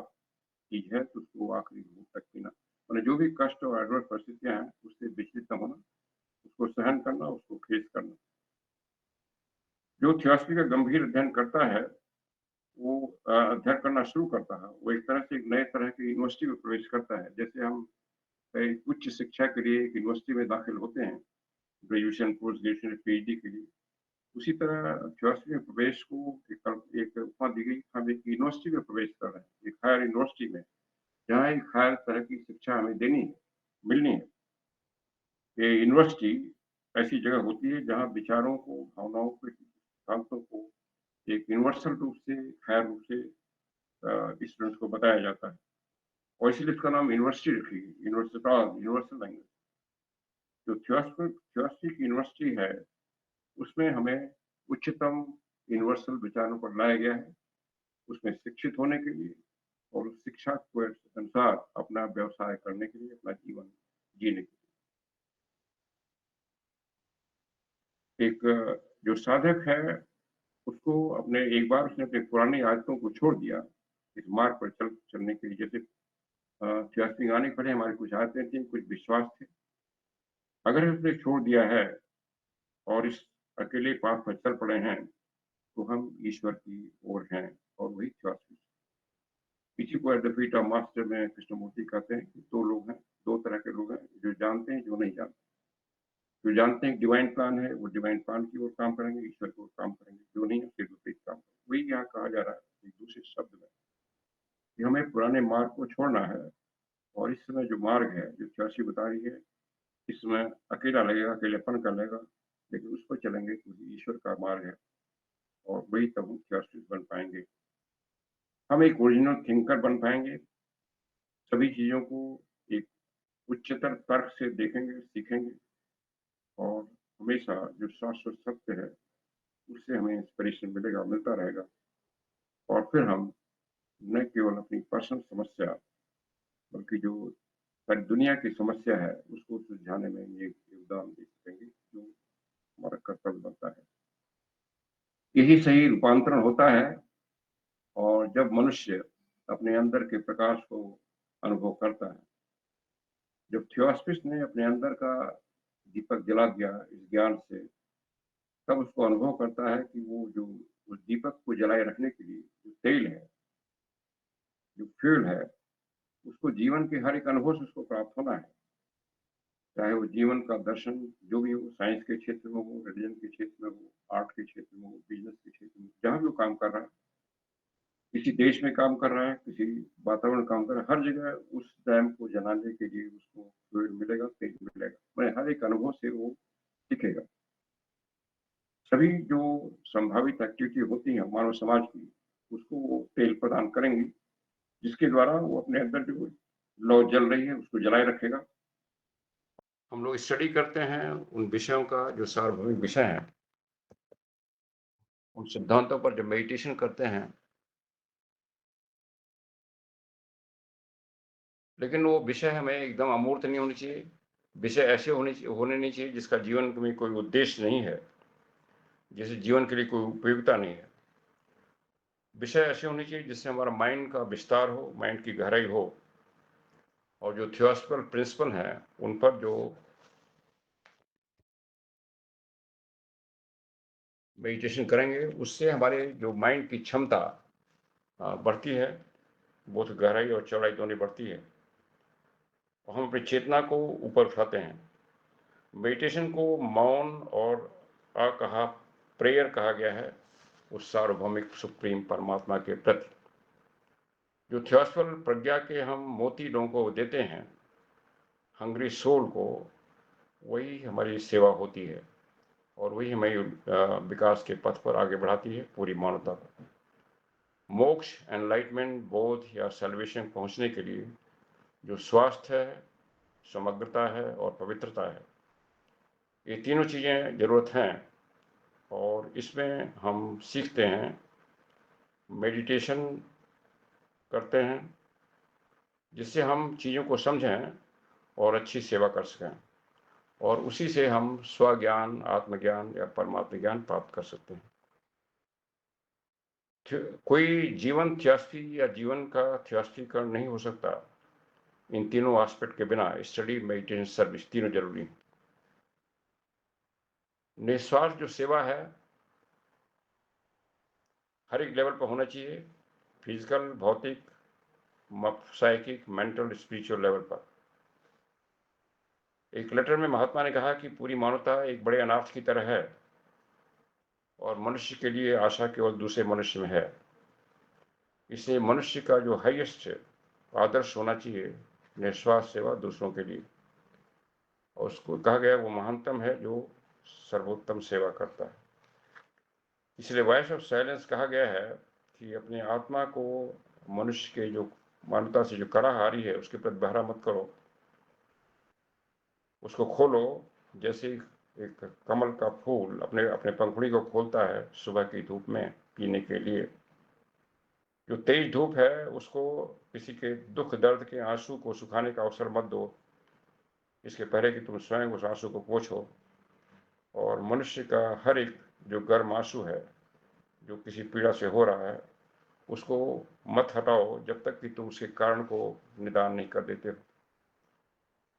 चीज है तो उसको आखिरी घूंट तक पीना, मतलब जो भी कष्ट और एडवर्स परिस्थितियां हैं उससे विचलित न होना, उसको सहन करना, उसको फेस करना। जो थियोसॉफी का गंभीर अध्ययन करता है, वो अध्ययन करना शुरू करता है, वो एक तरह से एक नए तरह की यूनिवर्सिटी में प्रवेश करता है। जैसे हम एक उच्च शिक्षा के लिए एक यूनिवर्सिटी में दाखिल होते हैं, ग्रेजुएशन, पोस्ट ग्रेजुएशन, पीएचडी के लिए, उसी तरह थियोसॉफी में प्रवेश को एक उपमा दी गई। हम एक यूनिवर्सिटी में प्रवेश कर रहे हैं, एक हायर यूनिवर्सिटी में, जहाँ एक हायर तरह की शिक्षा हमें देनी है, मिलनी है। ये यूनिवर्सिटी ऐसी जगह होती है जहाँ विचारों को, भावनाओं को, सिद्धांतों को एक यूनिवर्सल रूप से, हायर रूप से स्टूडेंट्स को बताया जाता है और इसीलिए इसका नाम यूनिवर्सिटी रखी, यूनिवर्सल लैंग्वेज। जो थियोसॉफिक यूनिवर्सिटी है, उसमें हमें उच्चतम यूनिवर्सल विचारों पर लाया गया है, उसमें शिक्षित होने के लिए और उस शिक्षा के अनुसार अपना व्यवसाय करने के लिए, अपना जीवन जीने के लिए। एक जो साधक है, उसको एक बार उसने अपनी पुरानी आदतों को छोड़ दिया इस मार्ग पर चलने के लिए। जैसे थियोसॉफी आने के पहले हमारी कुछ आदतें थी, कुछ विश्वास थे। अगर उसने छोड़ दिया है और इस अकेले पाथ पर चल पड़े हैं, तो हम ईश्वर की ओर हैं, और वही थियोसॉफी। इसी को eight the feet of master में कृष्णमूर्ति कहते हैं कि दो लोग हैं, दो तरह के लोग हैं, जो जानते हैं, जो नहीं जानते। जो जानते हैं डिवाइन प्लान है, वो डिवाइन प्लान की ओर काम करेंगे, ईश्वर की ओर काम करेंगे। जो नहीं है, उसके विपरीत काम करेंगे। वही यहाँ कहा जा रहा है एक दूसरे शब्द में कि हमें पुराने मार्ग को छोड़ना है। और इस समय जो मार्ग है, जो थियोसॉफी बता रही है, इसमें अकेला लगेगा, अकेलेपन का लगेगा, लेकिन उस पर चलेंगे क्योंकि ईश्वर का मार्ग है, और वही तब हम थियोसॉफी बन पाएंगे। हम एक ओरिजिनल थिंकर बन पाएंगे, सभी चीजों को एक उच्चतर तर्क से देखेंगे, सीखेंगे, और हमेशा जो शाश्वत सत्य है, उससे हमें इंस्पिरेशन मिलेगा, मिलता रहेगा। और फिर हम न केवल अपनी पर्सनल समस्या, बल्कि जो सारी दुनिया की समस्या है, उसको सुलझाने में ये योगदान दे सकेंगे, जो हमारा कर्तव्य बनता है। यही सही रूपांतरण होता है। और जब मनुष्य अपने अंदर के प्रकाश को अनुभव करता है, जब थियोसॉफिस्ट ने अपने अंदर का दीपक जला दिया इस ज्ञान से, तब उसको अनुभव करता है कि वो जो उस दीपक को जलाए रखने के लिए जो तेल है, जो फ्यूल है, उसको जीवन के हर एक अनुभव से उसको प्राप्त होना है। चाहे वो जीवन का दर्शन जो भी हो, साइंस के क्षेत्र में हो, रिलीजन के क्षेत्र में हो, आर्ट के क्षेत्र में हो, बिजनेस के क्षेत्र में, जहाँ भी वो काम कर रहा है, किसी देश में काम कर रहा है, किसी वातावरण काम कर रहा है, हर जगह उस डैम को जलाने के लिए उसको फ्यूल मिलेगा, तेल मिलेगा। मैं हर एक अनुभव से वो सीखेगा। सभी जो संभावित एक्टिविटी होती है मानव समाज की, उसको वो तेल प्रदान करेंगी, जिसके द्वारा वो अपने अंदर जो लौ जल रही है, उसको जलाए रखेगा। हम लोग स्टडी करते हैं उन विषयों का जो सार्वभौमिक विषय है, उन सिद्धांतों पर जब मेडिटेशन करते हैं, लेकिन वो विषय हमें एकदम अमूर्त नहीं होनी चाहिए। विषय ऐसे होने नहीं चाहिए जिसका जीवन में कोई उद्देश्य नहीं है, जिसे जीवन के लिए कोई उपयोगिता नहीं है। विषय ऐसे होने चाहिए जिससे हमारा माइंड का विस्तार हो, माइंड की गहराई हो, और जो थियोसॉफिकल प्रिंसिपल हैं उन पर जो मेडिटेशन करेंगे, उससे हमारे जो माइंड की क्षमता बढ़ती है, बहुत गहराई और चौड़ाई दोनों बढ़ती है, और हम अपनी चेतना को ऊपर उठाते हैं। मेडिटेशन को मौन और अकहा प्रेयर कहा गया है उस सार्वभौमिक सुप्रीम परमात्मा के प्रति। जो थियोसॉफिकल प्रज्ञा के हम मोती लोगों को देते हैं, हंग्री सोल को, वही हमारी सेवा होती है, और वही हमें विकास के पथ पर आगे बढ़ाती है पूरी मानवता को। मोक्ष, एनलाइटमेंट, बोध या सेल्वेशन पहुंचने के लिए जो स्वास्थ्य है, समग्रता है और पवित्रता है, ये तीनों चीज़ें ज़रूरत हैं। और इसमें हम सीखते हैं, मेडिटेशन करते हैं, जिससे हम चीज़ों को समझें और अच्छी सेवा कर सकें, और उसी से हम स्वज्ञान, आत्मज्ञान या परमात्म ज्ञान प्राप्त कर सकते हैं। कोई जीवन थियोसॉफी या जीवन का थियोसॉफीकरण नहीं हो सकता इन तीनों एस्पेक्ट के बिना। स्टडी, मेडिटेशन, सर्विस, तीनों जरूरी हैं। निस्वार्थ जो सेवा है हर एक लेवल पर होना चाहिए, फिजिकल, भौतिक, साइकिक, मेंटल, स्पिरिचुअल लेवल पर। एक लेटर में महात्मा ने कहा कि पूरी मानवता एक बड़े अनाथ की तरह है, और मनुष्य के लिए आशा केवल दूसरे मनुष्य में है। इसलिए मनुष्य का जो हाईएस्ट आदर्श होना चाहिए निस्वार्थ सेवा दूसरों के लिए, और उसको कहा गया वो महानतम है जो सर्वोत्तम सेवा करता है। इसलिए वॉइस ऑफ साइलेंस कहा गया है कि अपनी आत्मा को मनुष्य के जो
मानवता से जो कड़ा हारी है उसके प्रति बहरा मत करो, उसको खोलो। जैसे एक कमल का फूल अपने अपने पंखुड़ी को खोलता है सुबह की धूप में पीने के लिए, जो तेज धूप है उसको किसी के दुख दर्द के आंसू को सुखाने का अवसर मत दो, इसके पहले कि तुम स्वयं उस आंसू को पोंछो। और मनुष्य का हर एक जो गर्म आंसू है जो किसी पीड़ा से हो रहा है उसको मत हटाओ जब तक कि तुम उसके कारण को निदान नहीं कर देते हो।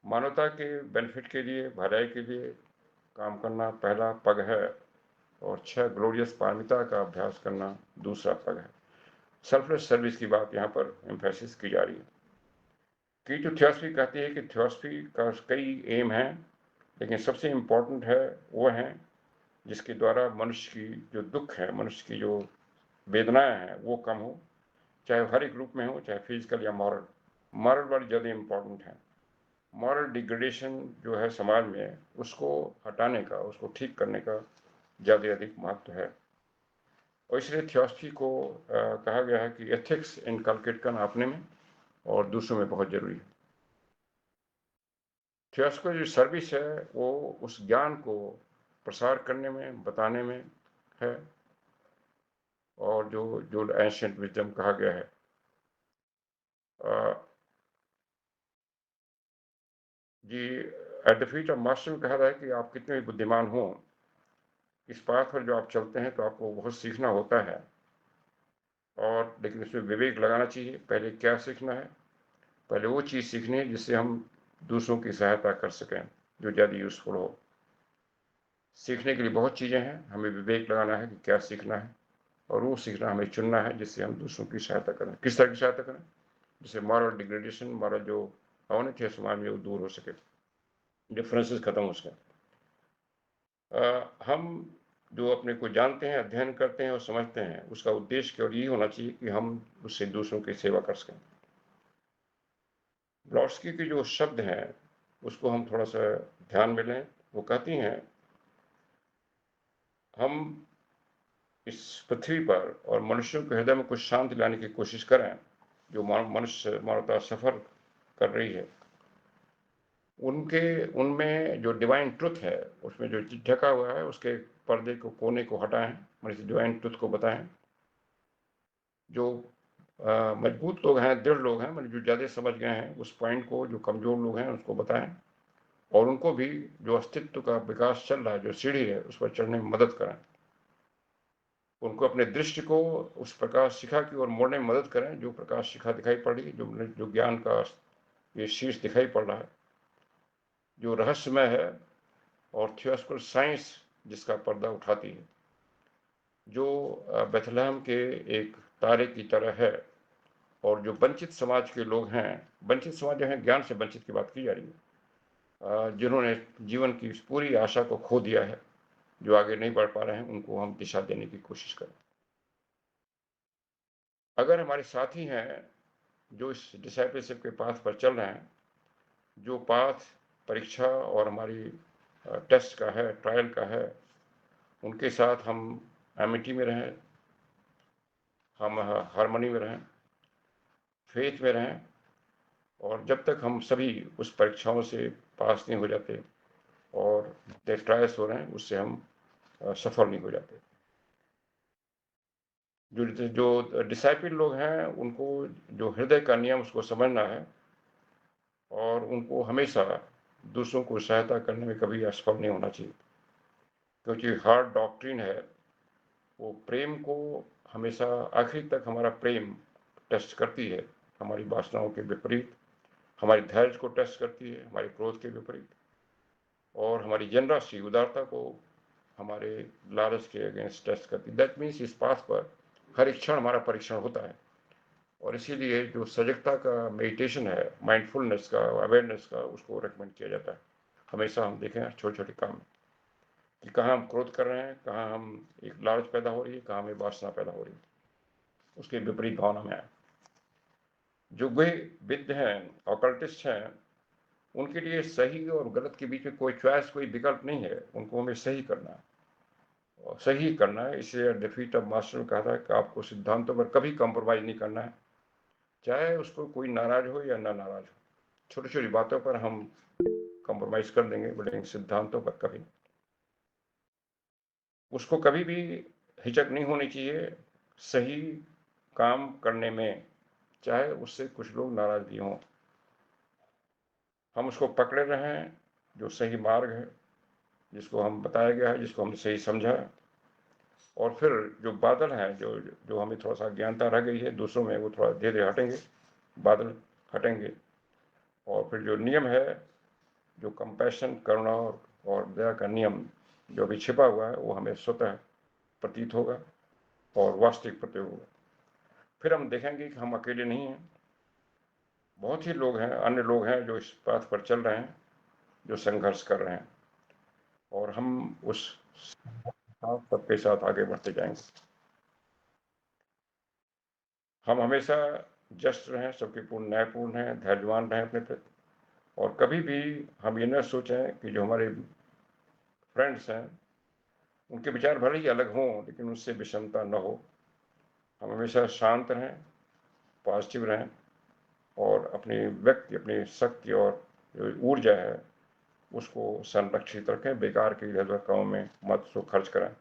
मानवता के बेनिफिट के लिए, भलाई के लिए काम करना पहला पग है, और 6 ग्लोरियस पारमिता का अभ्यास करना दूसरा पग है। सेल्फलेस सर्विस की बात यहाँ पर एम्फेसिस की जा रही है। की टू थियोसफी कहती है कि थियोसफी का कई एम हैं, लेकिन सबसे इम्पोर्टेंट है वो हैं जिसके द्वारा मनुष्य की जो दुख है, मनुष्य की जो वेदनाएं हैं वो कम हो, चाहे हर एक रूप में हो, चाहे फिजिकल या मॉरल। मॉरल बड़ी ज़्यादा इम्पोर्टेंट है। मॉरल डिग्रेडेशन जो है समाज में, उसको हटाने का, उसको ठीक करने का ज़्यादा अधिक महत्व है, और इसलिए थियोसफी को कहा गया है कि एथिक्स इनकलकेट करना अपने में और दूसरों में बहुत जरूरी है। थियोसफी की जो सर्विस है वो उस ज्ञान को प्रसार करने में, बताने में है, और जो जो एंशिएंट विजडम कहा गया है। जी, at the feet of master में कहा रहा है कि आप कितने भी बुद्धिमान हो, इस पाथ पर जो आप चलते हैं तो आपको बहुत सीखना होता है, और लेकिन इसमें विवेक लगाना चाहिए। पहले क्या सीखना है? पहले वो चीज़ सीखनी है जिससे हम दूसरों की सहायता कर सकें, जो ज़्यादा यूज़फुल हो। सीखने के लिए बहुत चीज़ें हैं, हमें विवेक लगाना है कि क्या सीखना है, और वो सीखना हमें चुनना है जिससे हम दूसरों की सहायता करें। किस तरह की सहायता करें? जिससे मॉरल डिग्रेडेशन, मॉरल जो अवनति है समाज में, वो दूर हो सके, डिफरेंसेस खत्म हो सके। हम जो अपने को जानते हैं, अध्ययन करते हैं और समझते हैं, उसका उद्देश्य केवल यही होना चाहिए कि हम उससे दूसरों की सेवा कर सकें। ब्लॉट्सकी के जो शब्द हैं उसको हम थोड़ा सा ध्यान में लें। वो कहती हैं, हम इस पृथ्वी पर और मनुष्यों के हृदय में कुछ शांति लाने की कोशिश करें। जो मानवता सफ़र कर रही है, उनमें जो डिवाइन ट्रुथ है, उसमें जो ढका हुआ है, उसके पर्दे को, कोने को हटाएं, मतलब डिवाइन ट्रुथ को बताएं। जो मजबूत लोग हैं, दृढ़ लोग हैं, मतलब जो ज़्यादा समझ गए हैं उस पॉइंट को, जो कमज़ोर लोग हैं उसको बताएं, और उनको भी जो अस्तित्व का विकास चल रहा है, जो सीढ़ी है, उस पर चढ़ने में मदद करें। उनको अपने दृष्टि को उस प्रकाश शिखा की ओर मोड़ने में मदद करें, जो प्रकाश शिखा दिखाई पड़ रही है, जो ज्ञान का ये शीर्ष दिखाई पड़ रहा है, जो रहस्यमय है, और थियोसॉफिकल साइंस जिसका पर्दा उठाती है, जो बेथलेहम के एक तारे की तरह है। और जो वंचित समाज के लोग हैं, वंचित समाज जो है, ज्ञान से वंचित की बात की जा रही है, जिन्होंने जीवन की पूरी आशा को खो दिया है, जो आगे नहीं बढ़ पा रहे हैं, उनको हम दिशा देने की कोशिश करें। अगर हमारे साथी हैं जो इस डिसाइपलशिप के पाथ पर चल रहे हैं, जो पाथ परीक्षा और हमारी टेस्ट का है, ट्रायल का है, उनके साथ हम एमिटी में रहें, हम हारमोनी में रहें, फेथ में रहें, और जब तक हम सभी उस परीक्षाओं से पास नहीं हो जाते और ट्रायल्स हो रहे हैं, उससे हम सफल नहीं हो जाते। जो डिसाइपल लोग हैं, उनको जो हृदय का नियम उसको समझना है, और उनको हमेशा दूसरों को सहायता करने में कभी असफल नहीं होना चाहिए, क्योंकि हार्ड डॉक्ट्रिन है, वो प्रेम को हमेशा आखिर तक हमारा प्रेम टेस्ट करती है, हमारी वासनाओं के विपरीत, हमारी धैर्य को टेस्ट करती है, हमारे क्रोध के विपरीत, और हमारी जनराशि, उदारता को हमारे लालच के अगेंस्ट टेस्ट करती है। दैट मीन्स इस पाथ पर हर एक क्षण हमारा परीक्षण होता है, और इसीलिए जो सजगता का मेडिटेशन है, माइंडफुलनेस का, अवेयरनेस का, उसको रिकमेंड किया जाता है। हमेशा हम देखें छोटे छोटे काम कि कहाँ हम क्रोध कर रहे हैं, कहाँ हम एक लालच पैदा हो रही है, कहाँ हमें वासना पैदा हो रही है, उसके विपरीत भावना में आए। जो वे विद्ध हैं, ऑकल्टिस्ट हैं, उनके लिए सही और गलत के बीच में कोई चॉइस, कोई विकल्प नहीं है, उनको हमें सही करना है, और सही करना है। इसलिए डिफीट ऑफ मास्टर ने कहा था कि आपको सिद्धांतों पर कभी कॉम्प्रोमाइज़ नहीं करना है, चाहे उसको कोई नाराज हो या ना नाराज हो, छोटी छोटी बातों पर हम कॉम्प्रोमाइज कर देंगे, बोलेंगे सिद्धांतों पर कभी। उसको कभी भी हिचक नहीं होनी चाहिए सही काम करने में, चाहे उससे कुछ लोग नाराज भी हों। हम उसको पकड़े रहें जो सही मार्ग है, जिसको हम बताया गया है, जिसको हमने सही समझा है। और फिर जो बादल हैं, जो जो हमें थोड़ा सा ज्ञानता रह गई है दूसरों में, वो थोड़ा धीरे धीरे हटेंगे, बादल हटेंगे। और फिर जो नियम है, जो कंपैशन, करुणा और दया का नियम जो अभी छिपा हुआ है, वो हमें स्वतः प्रतीत होगा और वास्तविक प्रतीत होगा। फिर हम देखेंगे कि हम अकेले नहीं हैं, बहुत ही लोग हैं, अन्य लोग हैं जो इस पाथ पर चल रहे हैं, जो संघर्ष कर रहे हैं, और हम उस साथ सबके साथ आगे बढ़ते जाएंगे। हम हमेशा जस्ट रहें, सबके पूर्ण न्यायपूर्ण हैं, धैर्यवान रहें अपने प्रति, और कभी भी हम ये न सोचें कि जो हमारे फ्रेंड्स हैं उनके विचार भले ही अलग हों, लेकिन उससे विषमता न हो। हम हमेशा शांत रहें, पॉजिटिव रहें, और अपनी व्यक्ति, अपनी शक्ति और जो ऊर्जा है उसको संरक्षित रखें, बेकार के इधर उधर कामों में मत उसको खर्च करें,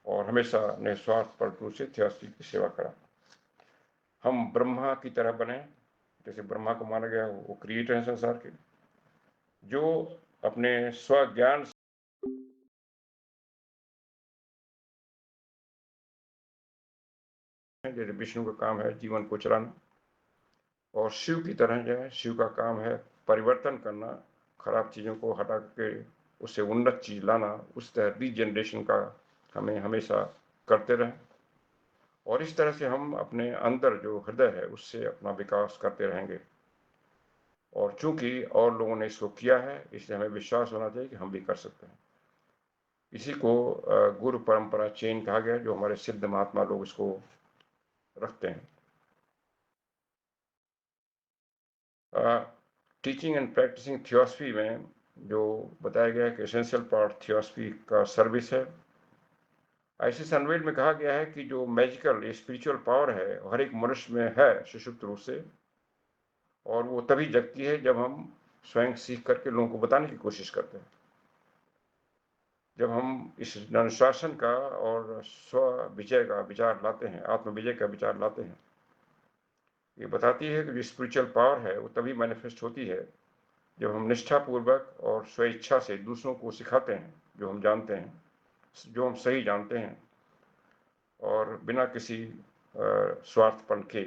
और हमेशा निस्वार्थ पर रूप से थियोसॉफी की सेवा करें। हम ब्रह्मा की तरह बने, जैसे ब्रह्मा को माना गया वो क्रिएटर हैं संसार के, जो अपने स्वज्ञान से, जैसे विष्णु का काम है जीवन को चलाना, और शिव की तरह जो है, शिव का काम है परिवर्तन करना, खराब चीज़ों को हटा के उससे उन्नत चीज़ लाना। उस तरह रीजनरेशन का हमें हमेशा करते रहें, और इस तरह से हम अपने अंदर जो हृदय है उससे अपना विकास करते रहेंगे। और चूंकि और लोगों ने इसको किया है, इसलिए हमें विश्वास होना चाहिए कि हम भी कर सकते हैं। इसी को गुरु परंपरा चेन कहा गया, जो हमारे सिद्ध महात्मा लोग इसको रखते हैं। टीचिंग एंड प्रैक्टिसिंग थियोसफी में जो बताया गया है कि एसेंशियल पार्ट थियोसफी का सर्विस है। ऐसे सनवेल में कहा गया है कि जो मैजिकल स्पिरिचुअल पावर है हर एक मनुष्य में है सुषुप्त रूप से, और वो तभी जगती है जब हम स्वयं सीख करके लोगों को बताने की कोशिश करते हैं। जब हम इस अनुशासन का और स्व विजय का विचार लाते हैं, आत्म विजय का विचार लाते हैं, ये बताती है कि जो स्पिरिचुअल पावर है वो तभी मैनिफेस्ट होती है जब हम निष्ठापूर्वक और स्वेच्छा से दूसरों को सिखाते हैं जो हम जानते हैं, जो हम सही जानते हैं, और बिना किसी स्वार्थपन के।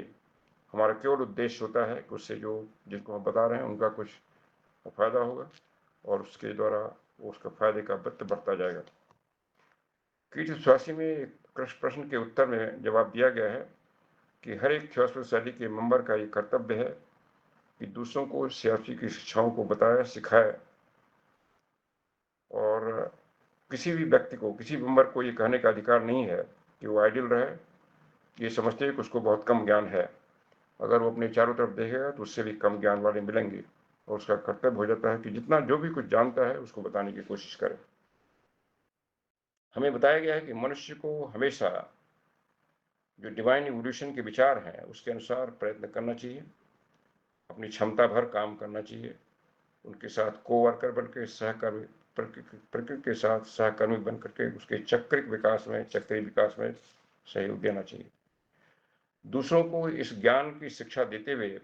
हमारा केवल उद्देश्य होता है कि उससे जो जिनको हम बता रहे हैं उनका कुछ फायदा होगा, और उसके द्वारा उसका फायदे का वृत्त बढ़ता जाएगा। कीट स्वास्थ्य में एक प्रश्न के उत्तर में जवाब दिया गया है कि हर एक थियोसॉफिकल सोसाइटी के मेंबर का ये कर्तव्य है कि दूसरों को थियोसॉफी की शिक्षाओं को बताए, सिखाए, और किसी भी व्यक्ति को, किसी मेंबर को ये कहने का अधिकार नहीं है कि वो आइडियल रहे, ये समझते हैं कि उसको बहुत कम ज्ञान है। अगर वो अपने चारों तरफ देखेगा तो उससे भी कम ज्ञान वाले मिलेंगे, और उसका कर्तव्य हो जाता है कि जितना जो भी कुछ जानता है उसको बताने की कोशिश करे। हमें बताया गया है कि मनुष्य को हमेशा जो डिवाइन इवोल्यूशन के विचार हैं उसके अनुसार प्रयत्न करना चाहिए, अपनी क्षमता भर काम करना चाहिए, उनके साथ कोवर्कर बन के, सहकर्मी, प्रकृति के साथ सहकर्मी बन करके उसके चक्रिक विकास में, चक्रीय विकास में सहयोग देना चाहिए। दूसरों को इस ज्ञान की शिक्षा देते हुए,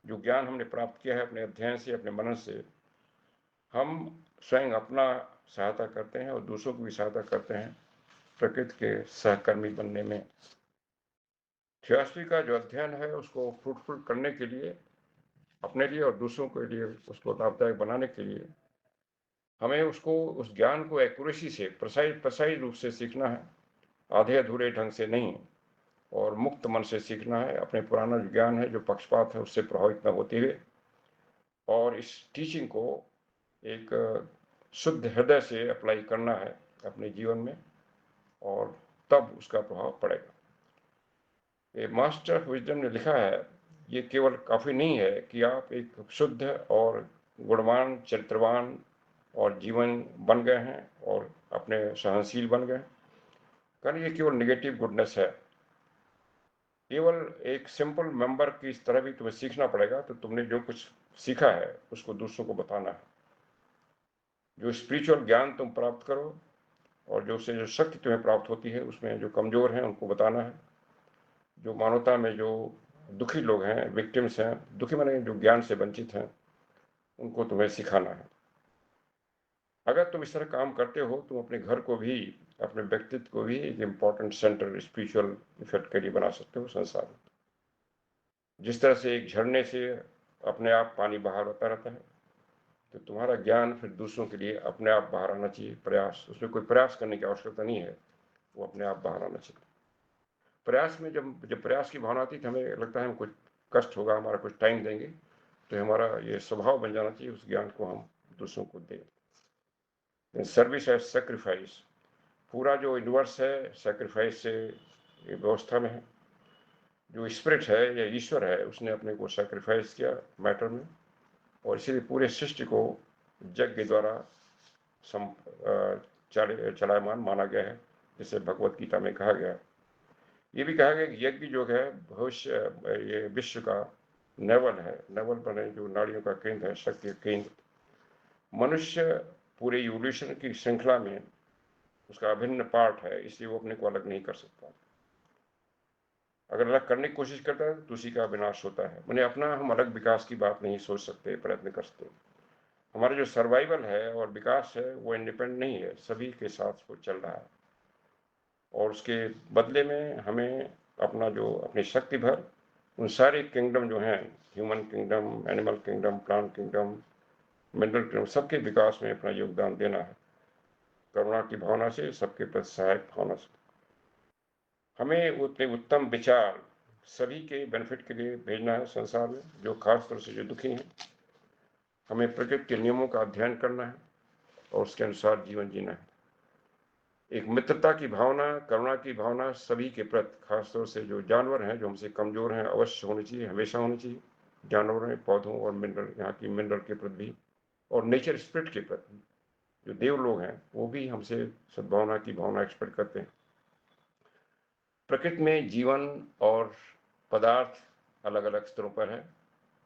जो ज्ञान हमने प्राप्त किया है अपने अध्ययन से, अपने मनन से, हम स्वयं अपना सहायता करते हैं और दूसरों की भी सहायता करते हैं प्रकृति के सहकर्मी बनने में। थियोसॉफी का जो अध्ययन है उसको फ्रूटफुल करने के लिए, अपने लिए और दूसरों के लिए उसको लाभदायक बनाने के लिए, हमें उसको, उस ज्ञान को एक्यूरेसी से, प्रसाई रूप से सीखना है, आधे अधूरे ढंग से नहीं, और मुक्त मन से सीखना है। अपने पुराना जो ज्ञान है, जो पक्षपात है, उससे प्रभावित न होते हुए, और इस टीचिंग को एक शुद्ध हृदय से अप्लाई करना है अपने जीवन में, और तब उसका प्रभाव पड़ेगा। ये मास्टर ऑफ विजडम ने लिखा है, ये केवल काफ़ी नहीं है कि आप एक शुद्ध और गुणवान, चरित्रवान और जीवन बन गए हैं और अपने सहनशील बन गए, कारण ये केवल नेगेटिव गुडनेस है। केवल एक सिंपल मेंबर की इस तरह भी तुम्हें सीखना पड़ेगा। तो तुमने जो कुछ सीखा है उसको दूसरों को बताना है। जो स्पिरिचुअल ज्ञान तुम प्राप्त करो और जो शक्ति तुम्हें प्राप्त होती है उसमें जो कमजोर हैं उनको बताना है। जो मानवता में जो दुखी लोग हैं, विक्टिम्स हैं, दुखी माने जो ज्ञान से वंचित हैं, उनको तुम्हें सिखाना है। अगर तुम इस तरह काम करते हो, तुम अपने घर को भी, अपने व्यक्तित्व को भी एक इम्पोर्टेंट सेंटर स्पिरिचुअल इफेक्ट के लिए बना सकते हो संसार में। जिस तरह से एक झरने से अपने आप पानी बाहर होता रहता है, तो तुम्हारा ज्ञान फिर दूसरों के लिए अपने आप बाहर आना चाहिए। प्रयास, उसमें कोई प्रयास करने की आवश्यकता नहीं है, वो अपने आप बाहर आना चाहिए। प्रयास में जब जब प्रयास की भावना आती है तो हमें लगता है हम कुछ कष्ट होगा, हमारा कुछ टाइम देंगे, तो हमारा ये स्वभाव बन जाना चाहिए उस ज्ञान को हम दूसरों को दें। सर्विस एज सेक्रीफाइस, पूरा जो यूनिवर्स है सेक्रीफाइस से व्यवस्था में है। जो स्पिरिट है या ईश्वर है, उसने अपने को सेक्रीफाइस किया मैटर में, और इसीलिए पूरे सृष्टि को यज्ञ द्वारा चलायमान माना गया है, जिसे भगवत गीता में कहा गया। ये भी कहा गया कि यज्ञ जो है भविष्य, ये विश्व का नेवल है। नेवल बने जो नाड़ियों का केंद्र है, शक्ति का केंद्र। मनुष्य पूरे इवोल्यूशन की श्रृंखला में उसका अभिन्न पार्ट है, इसलिए वो अपने को अलग नहीं कर सकता। अगर अलग करने की कोशिश करता है तो उसी का विनाश होता है। मैंने अपना हम अलग विकास की बात नहीं सोच सकते, प्रयत्न कर सकते। हमारा जो सर्वाइवल है और विकास है वो इंडिपेंडेंट नहीं है, सभी के साथ वो चल रहा है। और उसके बदले में हमें अपना जो अपनी शक्ति भर उन सारे किंगडम जो हैं, human kingdom, animal kingdom, plant kingdom, mineral kingdom, सबके विकास में अपना योगदान देना है, करुणा की भावना से, सबके प्रति सहायक भावना से। हमें उतने उत्तम विचार सभी के बेनिफिट के लिए भेजना है संसार में, जो खासतौर से जो दुखी हैं। हमें प्रकृति के नियमों का अध्ययन करना है और उसके अनुसार जीवन जीना है। एक मित्रता की भावना, करुणा की भावना सभी के प्रति, खासतौर से जो जानवर हैं, जो हमसे कमजोर हैं, अवश्य होनी चाहिए, हमेशा होनी चाहिए। जानवरों में, पौधों और मिनरल, यहाँ की मिनरल के प्रति भी, और नेचर स्पिरिट के प्रति। जो देव लोग हैं वो भी हमसे सद्भावना की भावना एक्सपेक्ट करते हैं। प्रकृति में जीवन और पदार्थ अलग अलग स्तरों पर है,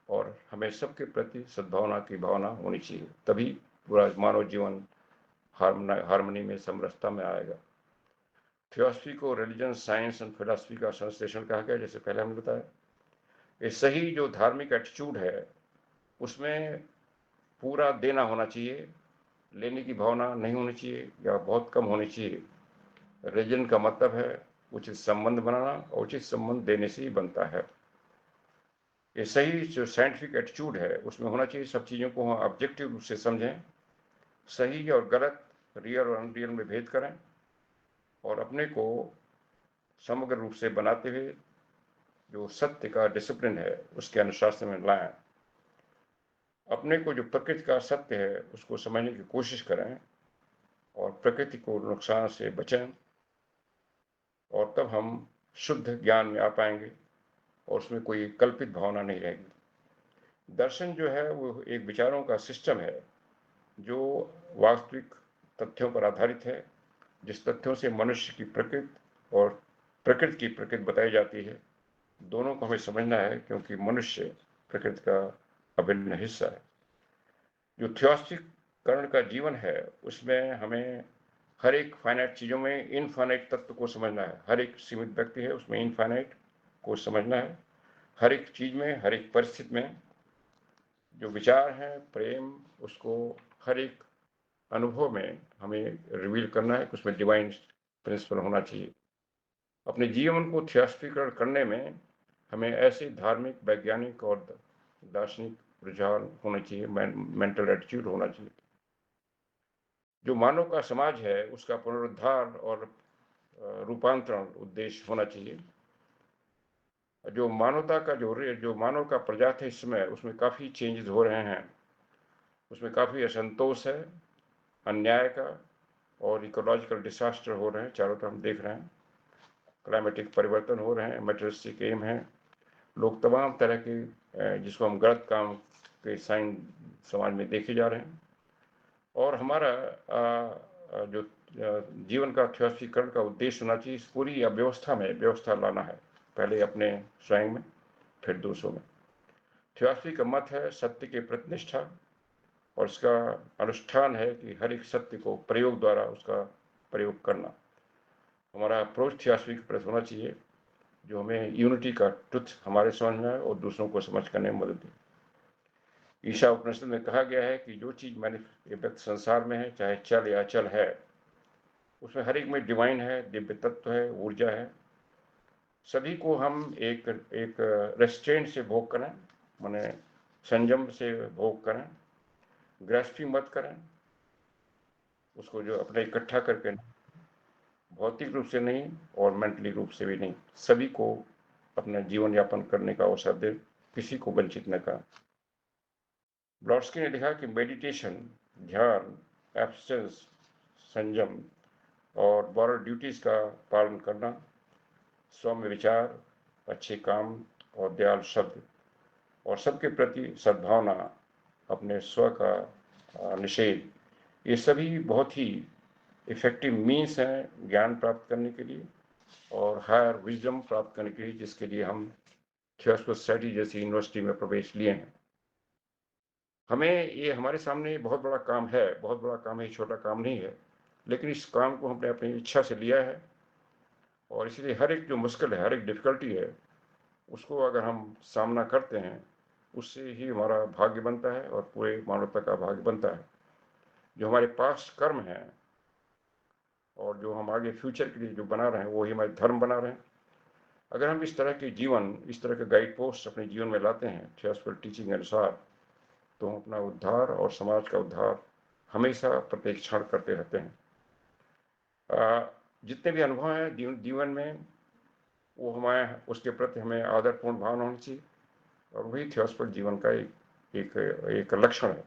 और हमें सबके प्रति सद्भावना की भावना होनी चाहिए, तभी पूरा मानव जीवन हार्मनी में, समरसता में आएगा। थियोसफी को रिलीजन, साइंस एंड फिलॉसफी का संश्लेषण कहा गया, जैसे पहले हमने बताया। ये सही जो धार्मिक एटीट्यूड है उसमें पूरा देना होना चाहिए, लेने की भावना नहीं होनी चाहिए या बहुत कम होनी चाहिए। रिलीजन का मतलब है उचित संबंध बनाना, और उचित संबंध देने से ही बनता है। ये सही जो साइंटिफिक एटीट्यूड है उसमें होना चाहिए, सब चीज़ों को हम ऑब्जेक्टिव रूप से समझें, सही और गलत, रियल और अनरियल में भेद करें, और अपने को समग्र रूप से बनाते हुए जो सत्य का डिसिप्लिन है उसके अनुशासन में लाएं। अपने को जो प्रकृति का सत्य है उसको समझने की कोशिश करें, और प्रकृति को नुकसान से बचें, और तब हम शुद्ध ज्ञान में आ पाएंगे, और उसमें कोई कल्पित भावना नहीं रहेगी। दर्शन जो है वो एक विचारों का सिस्टम है जो वास्तविक तथ्यों पर आधारित है, जिस तथ्यों से मनुष्य की प्रकृति और प्रकृति की प्रकृति बताई जाती है, दोनों को हमें समझना है, क्योंकि मनुष्य प्रकृति का अभिन्न हिस्सा है। जो थियोसफिक कर्ण का जीवन है उसमें हमें हर एक फाइनाइट चीज़ों में इनफाइनाइट तत्व को समझना है। हर एक सीमित व्यक्ति है उसमें इनफाइनाइट को समझना है। हर एक चीज़ में, हर एक परिस्थिति में जो विचार है, प्रेम, उसको हर एक अनुभव में हमें रिवील करना है कि उसमें डिवाइन प्रिंसिपल होना चाहिए। अपने जीवन को थियोसफीकरण करने में हमें ऐसे धार्मिक, वैज्ञानिक और दार्शनिक रुझान होने चाहिए, मेंटल एटीट्यूड होना चाहिए। जो मानव का समाज है उसका पुनरुद्धार और रूपांतरण उद्देश्य होना चाहिए। जो मानवता का जो मानव का प्रजाति है इस समय, उसमें काफ़ी चेंजेस हो रहे हैं। उसमें काफ़ी असंतोष है, अन्याय का, और इकोलॉजिकल डिसास्टर हो रहे हैं, चारों तरफ हम देख रहे हैं। क्लाइमेटिक परिवर्तन हो रहे हैं, मटेरियलिस्टिक एम है, लोग तमाम तरह के जिसको हम गलत काम के साइन समाज में देखे जा रहे हैं। और हमारा जो जीवन का थियोसफीकरण का उद्देश्य होना चाहिए, इस पूरी व्यवस्था में व्यवस्था लाना है, पहले अपने स्वयं में, फिर दूसरों में। थियोसॉफी का मत है सत्य के प्रति निष्ठा, और इसका अनुष्ठान है कि हर एक सत्य को प्रयोग द्वारा उसका प्रयोग करना। हमारा अप्रोच थियोसॉफी के प्रति होना चाहिए जो हमें यूनिटी का ट्रुथ हमारे समझ में आए और दूसरों को समझ करने में मदद दे। ईशा उपनिषद में कहा गया है कि जो चीज मैंने व्यक्त संसार में है, चाहे चल या अचल है, उसमें हर एक में डिवाइन है, दिव्य तत्व है, ऊर्जा है। सभी को हम एक एक रेस्ट्रेंट से भोग करें, माने संयम से भोग करें, ग्रस्पी मत करें, उसको जो अपने इकट्ठा करके, भौतिक रूप से नहीं और मेंटली रूप से भी नहीं, सभी को अपना जीवन यापन करने का अवसर दे, किसी को वंचित न करें। ब्लॉट्सकी ने लिखा कि मेडिटेशन, ध्यान, एब्स्टेंस, संयम और मॉरल ड्यूटीज का पालन करना, सौम्य विचार, अच्छे काम और दयालु शब्द और सबके प्रति सद्भावना, अपने स्व का निषेध, ये सभी बहुत ही इफेक्टिव मीन्स हैं ज्ञान प्राप्त करने के लिए और हायर विजडम प्राप्त करने के लिए, जिसके लिए हम थियोसॉफिकल सोसाइटी जैसी यूनिवर्सिटी में प्रवेश लिए हैं। हमें ये हमारे सामने बहुत बड़ा काम है, बहुत बड़ा काम है, छोटा काम नहीं है, लेकिन इस काम को हमने अपनी इच्छा से लिया है और इसलिए हर एक जो मुश्किल है, हर एक डिफिकल्टी है, उसको अगर हम सामना करते हैं, उससे ही हमारा भाग्य बनता है और पूरे मानवता का भाग्य बनता है। जो हमारे पास्ट कर्म हैं और जो हम आगे फ्यूचर के लिए जो बना रहे हैं, वो ही हमारे धर्म बना रहे हैं। अगर हम इस तरह के जीवन, इस तरह के गाइड पोस्ट अपने जीवन में लाते हैं थियोसॉफिकल टीचिंग के अनुसार, तो हम अपना उद्धार और समाज का उद्धार हमेशा प्रत्येक क्षण करते रहते हैं। जितने भी अनुभव हैं जीवन में, वो हमारे उसके प्रति हमें आदरपूर्ण भावना होनी चाहिए और वही थियोसॉफिकल जीवन का एक लक्षण है।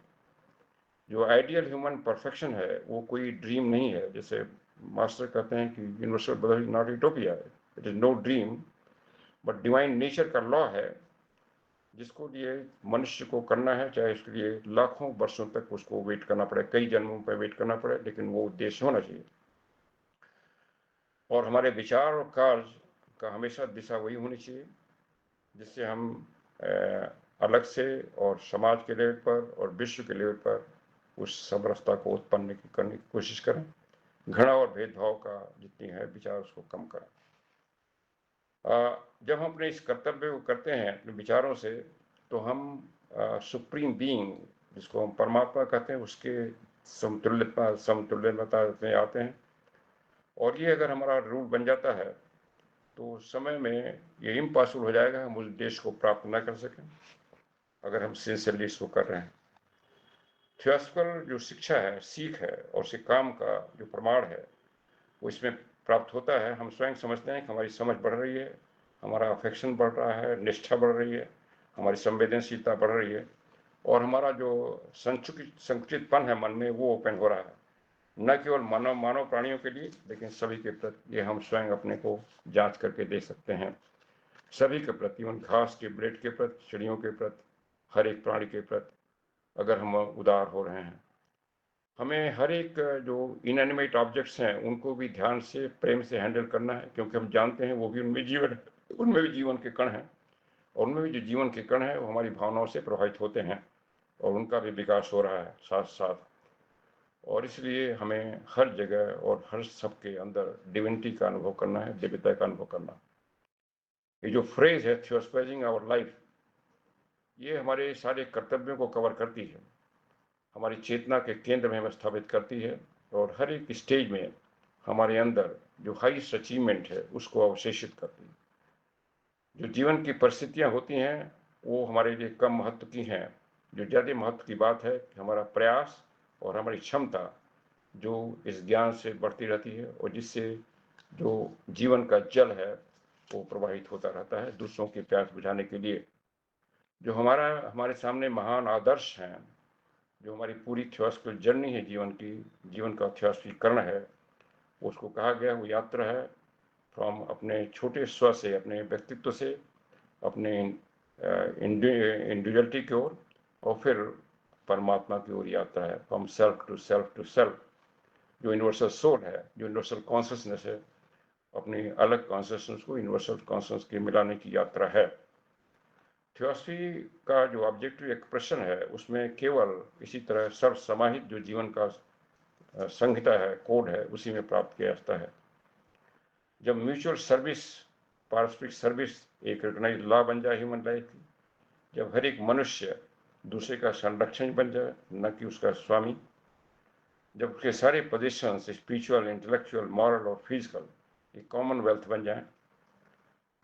जो आइडियल ह्यूमन परफेक्शन है वो कोई ड्रीम नहीं है। जैसे मास्टर कहते हैं कि यूनिवर्सल बदल not utopia, it is no dream but divine nature का लॉ है, जिसको लिए मनुष्य को करना है, चाहे उसके लिए लाखों वर्षों तक उसको वेट करना पड़े, कई जन्मों पर वेट करना पड़े, लेकिन वो उद्देश्य होना चाहिए। और हमारे विचार और कार्य का हमेशा दिशा वही होनी चाहिए जिससे हम अलग से और समाज के लेवल पर और विश्व के लेवल पर उस समरसता को उत्पन्न करने की कोशिश करें। घृणा और भेदभाव का जितनी है विचार, उसको कम करें। जब हम अपने इस कर्तव्य को करते हैं अपने विचारों से, तो हम सुप्रीम बीइंग, जिसको हम परमात्मा कहते हैं, उसके समतुल्यता में आते हैं। और ये अगर हमारा रूल बन जाता है तो समय में ये इम्पॉसिबल हो जाएगा हम उस उद्देश्य को प्राप्त न कर सकें, अगर हम सिंसियरली इसको कर रहे हैं। थियोसॉफिकल जो शिक्षा है, सीख है और उसके काम का जो प्रमाण है, वो इसमें प्राप्त होता है। हम स्वयं समझते हैं कि हमारी समझ बढ़ रही है, हमारा अफेक्शन बढ़ रहा है, निष्ठा बढ़ रही है, हमारी संवेदनशीलता बढ़ रही है और हमारा जो संकुचितपन है मन में, वो ओपन हो रहा है, न केवल मानव प्राणियों के लिए, लेकिन सभी के प्रति। ये हम स्वयं अपने को जांच करके देख सकते हैं। सभी के प्रति, उन घास के ब्लेड के प्रति, चिड़ियों के प्रति, हर एक प्राणी के प्रति अगर हम उदार हो रहे हैं। हमें हर एक जो इनएनिमेट ऑब्जेक्ट्स हैं उनको भी ध्यान से, प्रेम से हैंडल करना है, क्योंकि हम जानते हैं वो भी उनमें जीवन है, उनमें भी जीवन के कण हैं और उनमें भी जो जीवन के कण हैं वो हमारी भावनाओं से प्रभावित होते हैं और उनका भी विकास हो रहा है साथ साथ। और इसलिए हमें हर जगह और हर सबके अंदर डिविनिटी का अनुभव करना है, दिव्यता का अनुभव करना। ये जो फ्रेज है थियोसॉफाइजिंग आवर लाइफ, ये हमारे सारे कर्तव्यों को कवर करती है, हमारी चेतना के केंद्र में हमें स्थापित करती है और हर एक स्टेज में हमारे अंदर जो हाईएस्ट अचीवमेंट है उसको अवशेषित करती है। जो जीवन की परिस्थितियां होती हैं वो हमारे लिए कम महत्व की हैं। जो ज़्यादा महत्व की बात है कि हमारा प्रयास और हमारी क्षमता जो इस ज्ञान से बढ़ती रहती है और जिससे जो जीवन का जल है वो प्रवाहित होता रहता है दूसरों की प्यास बुझाने के लिए। जो हमारे सामने महान आदर्श हैं, जो हमारी पूरी थियोसॉफिकल जर्नी है जीवन की, जीवन का थियोसॉफिकरण है, उसको कहा गया वो यात्रा है फ्रॉम अपने छोटे स्व से, अपने व्यक्तित्व से, अपने इंडिविजुअलिटी की ओर और फिर परमात्मा की ओर यात्रा है, from self to self to self. जो यूनिवर्सल सोल है, जो यूनिवर्सल कॉन्शियसनेस है, अपनी अलग कॉन्शियसनेस को यूनिवर्सल कॉन्शियसनेस के मिलाने की यात्रा है। थियोसफी का जो ऑब्जेक्टिव एक्सप्रेशन है उसमें केवल इसी तरह सर्व समाहित जो जीवन का संहिता है, कोड है, उसी में प्राप्त किया जाता है। जब म्यूचुअल सर्विस, पारस्परिक सर्विस एक रिकॉग्नाइज्ड लॉ बन जाए ह्यूमन लाइफ की, जब हर एक मनुष्य दूसरे का संरक्षण बन जाए, न कि उसका स्वामी, जब उसके सारे पोजीशन स्पिरिचुअल, इंटेलेक्चुअल, मॉरल और फिजिकल एक कॉमनवेल्थ बन जाए,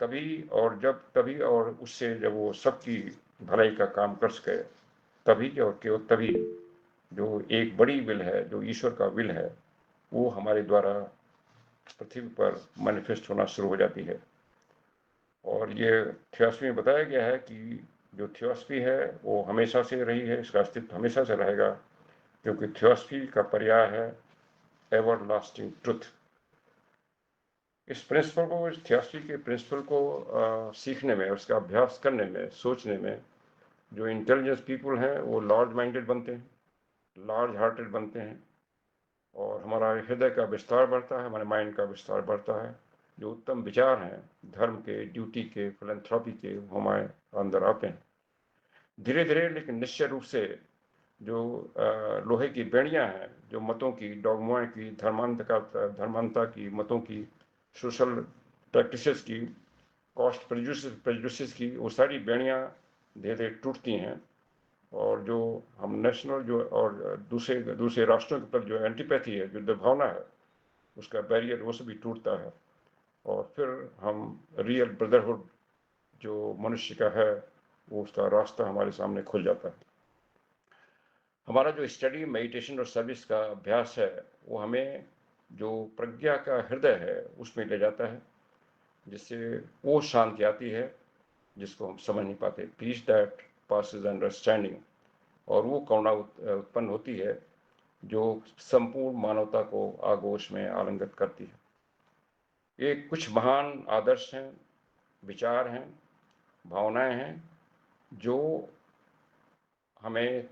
तभी और उससे जब वो सबकी भलाई का काम कर सके, तभी और केवल तभी जो एक बड़ी विल है, जो ईश्वर का विल है, वो हमारे द्वारा पृथ्वी पर मैनिफेस्ट होना शुरू हो जाती है। और ये थियोसफी में बताया गया है कि जो थियोसफी है वो हमेशा से रही है, इसका अस्तित्व हमेशा से रहेगा, क्योंकि थियोसफी का पर्याय है एवर लास्टिंग ट्रुथ। इस प्रिंसिपल को, इस थियोसफी के प्रिंसिपल को सीखने में, उसका अभ्यास करने में, सोचने में जो इंटेलिजेंस पीपल हैं वो लार्ज माइंडेड बनते हैं, लार्ज हार्टेड बनते हैं, और हमारा हृदय का विस्तार बढ़ता है, हमारे माइंड का विस्तार बढ़ता है। जो उत्तम विचार हैं धर्म के, ड्यूटी के, फिलैंथ्रोपी के, हमारे अंदर आते हैं धीरे धीरे, लेकिन निश्चय रूप से जो लोहे की बेड़ियां हैं, जो मतों की, डॉगमाओं की, धर्मांता की, मतों की, सोशल प्रैक्टिसेस की, कॉस्ट प्रेजुडिसेस की, वो सारी बेड़ियां धीरे धीरे टूटती हैं। और जो हम नेशनल जो और दूसरे राष्ट्रों के प्रति जो एंटीपैथी है, जो दुर्भावना है, उसका बैरियर वो सभी टूटता है, और फिर हम रियल ब्रदरहुड जो मनुष्य का है, वो उसका रास्ता हमारे सामने खुल जाता है। हमारा जो स्टडी, मेडिटेशन और सर्विस का अभ्यास है, वो हमें जो प्रज्ञा का हृदय है उसमें ले जाता है, जिससे वो शांति आती है जिसको हम समझ नहीं पाते, पीस दैट पासेस अंडरस्टैंडिंग, और वो करुणा उत्पन्न होती है जो संपूर्ण मानवता को आगोश में आलिंगित करती है। ये कुछ महान आदर्श हैं, विचार हैं, भावनाएं हैं जो हमें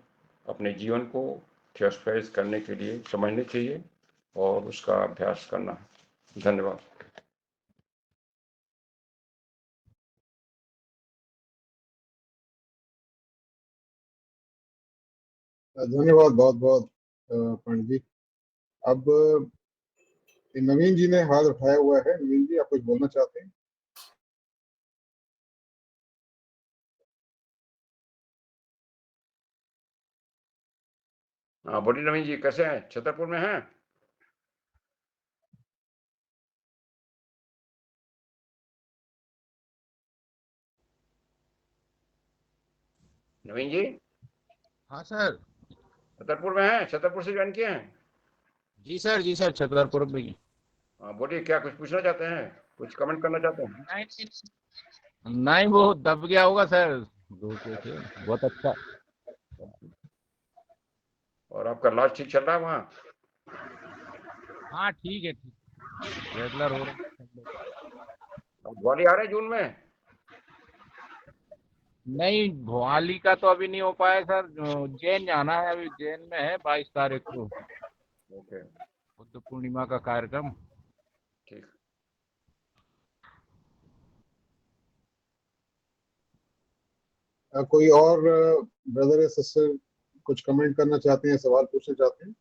अपने जीवन को थियोसफाइज करने के लिए समझने चाहिए और उसका अभ्यास करना है। धन्यवाद।
धन्यवाद बहुत बहुत पंडित जी। अब नवीन जी ने हाथ उठाया हुआ है। नवीन जी, आप कुछ बोलना चाहते हैं?
हाँ, बोलिए नवीन जी, कैसे हैं? छतरपुर में हैं? नवीन जी
हाँ सर।
छतरपुर में हैं? छतरपुर से ज्वाइन किए हैं?
जी सर, छतरपुर में ही।
हाँ, बोलिए, क्या कुछ पूछना चाहते हैं, कुछ कमेंट करना चाहते हैं?
नहीं नहीं, वो दब गया होगा सर, दूर के थे। बहुत अच्छा।
और आपका इलाज ठीक चल रहा है वहाँ?
हाँ ठीक है, ठीक। रेगुलर हो रहे हैं सब लोग।
अब ग्वालियर आ रहे हैं जून में?
नहीं, भोपाली का तो अभी नहीं हो पाया सर। उज्जैन जाना है, अभी उज्जैन में है 22 तारीख को
ओके,
बुद्ध पूर्णिमा का कार्यक्रम।
ठीक।
कोई और ब्रदर या सिस्टर कुछ कमेंट करना चाहते हैं, सवाल पूछना चाहते हैं?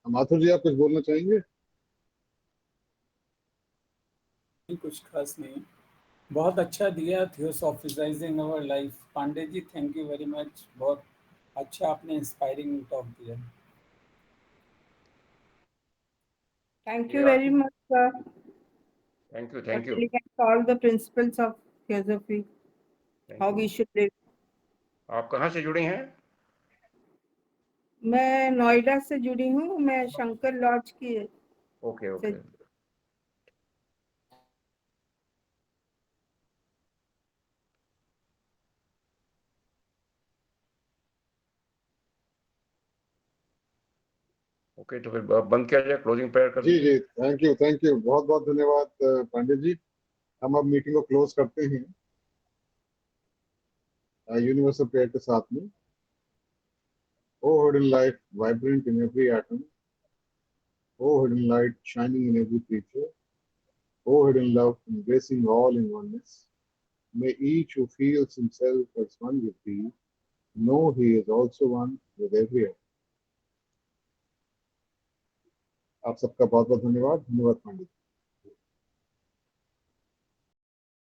माथुर जी, आप कुछ बोलना चाहेंगे?
कुछ खास नहीं, बहुत अच्छा दिया, theosophising our life. Pandey ji, thank you very much, बहुत अच्छा आपने इंस्पायरिंग टॉक दिया।
Thank you very much, sir,
thank you,
for
thank you,
telling us all the principles of theosophy,
thank
how
you.
we should live.
आप कहाँ से जुड़ी हैं?
मैं नोएडा से जुड़ी हूँ। मैं शंकर लॉज की
ओके,
से
ओके। ओके, तो फिर बंद किया जाए, क्लोजिंग प्रेयर कर
जी
दीजिए।
जी, थैंक यू, बहुत बहुत धन्यवाद पांडे जी। हम अब मीटिंग को क्लोज करते हैं यूनिवर्सल प्रेयर के साथ में। O hidden light vibrant in every atom, O hidden light shining in every creature, O hidden love embracing all in oneness, may each who feels himself as one with thee know he is also one with every atom. आप सबका बहुत बहुत धन्यवाद। धन्यवाद पांडे जी।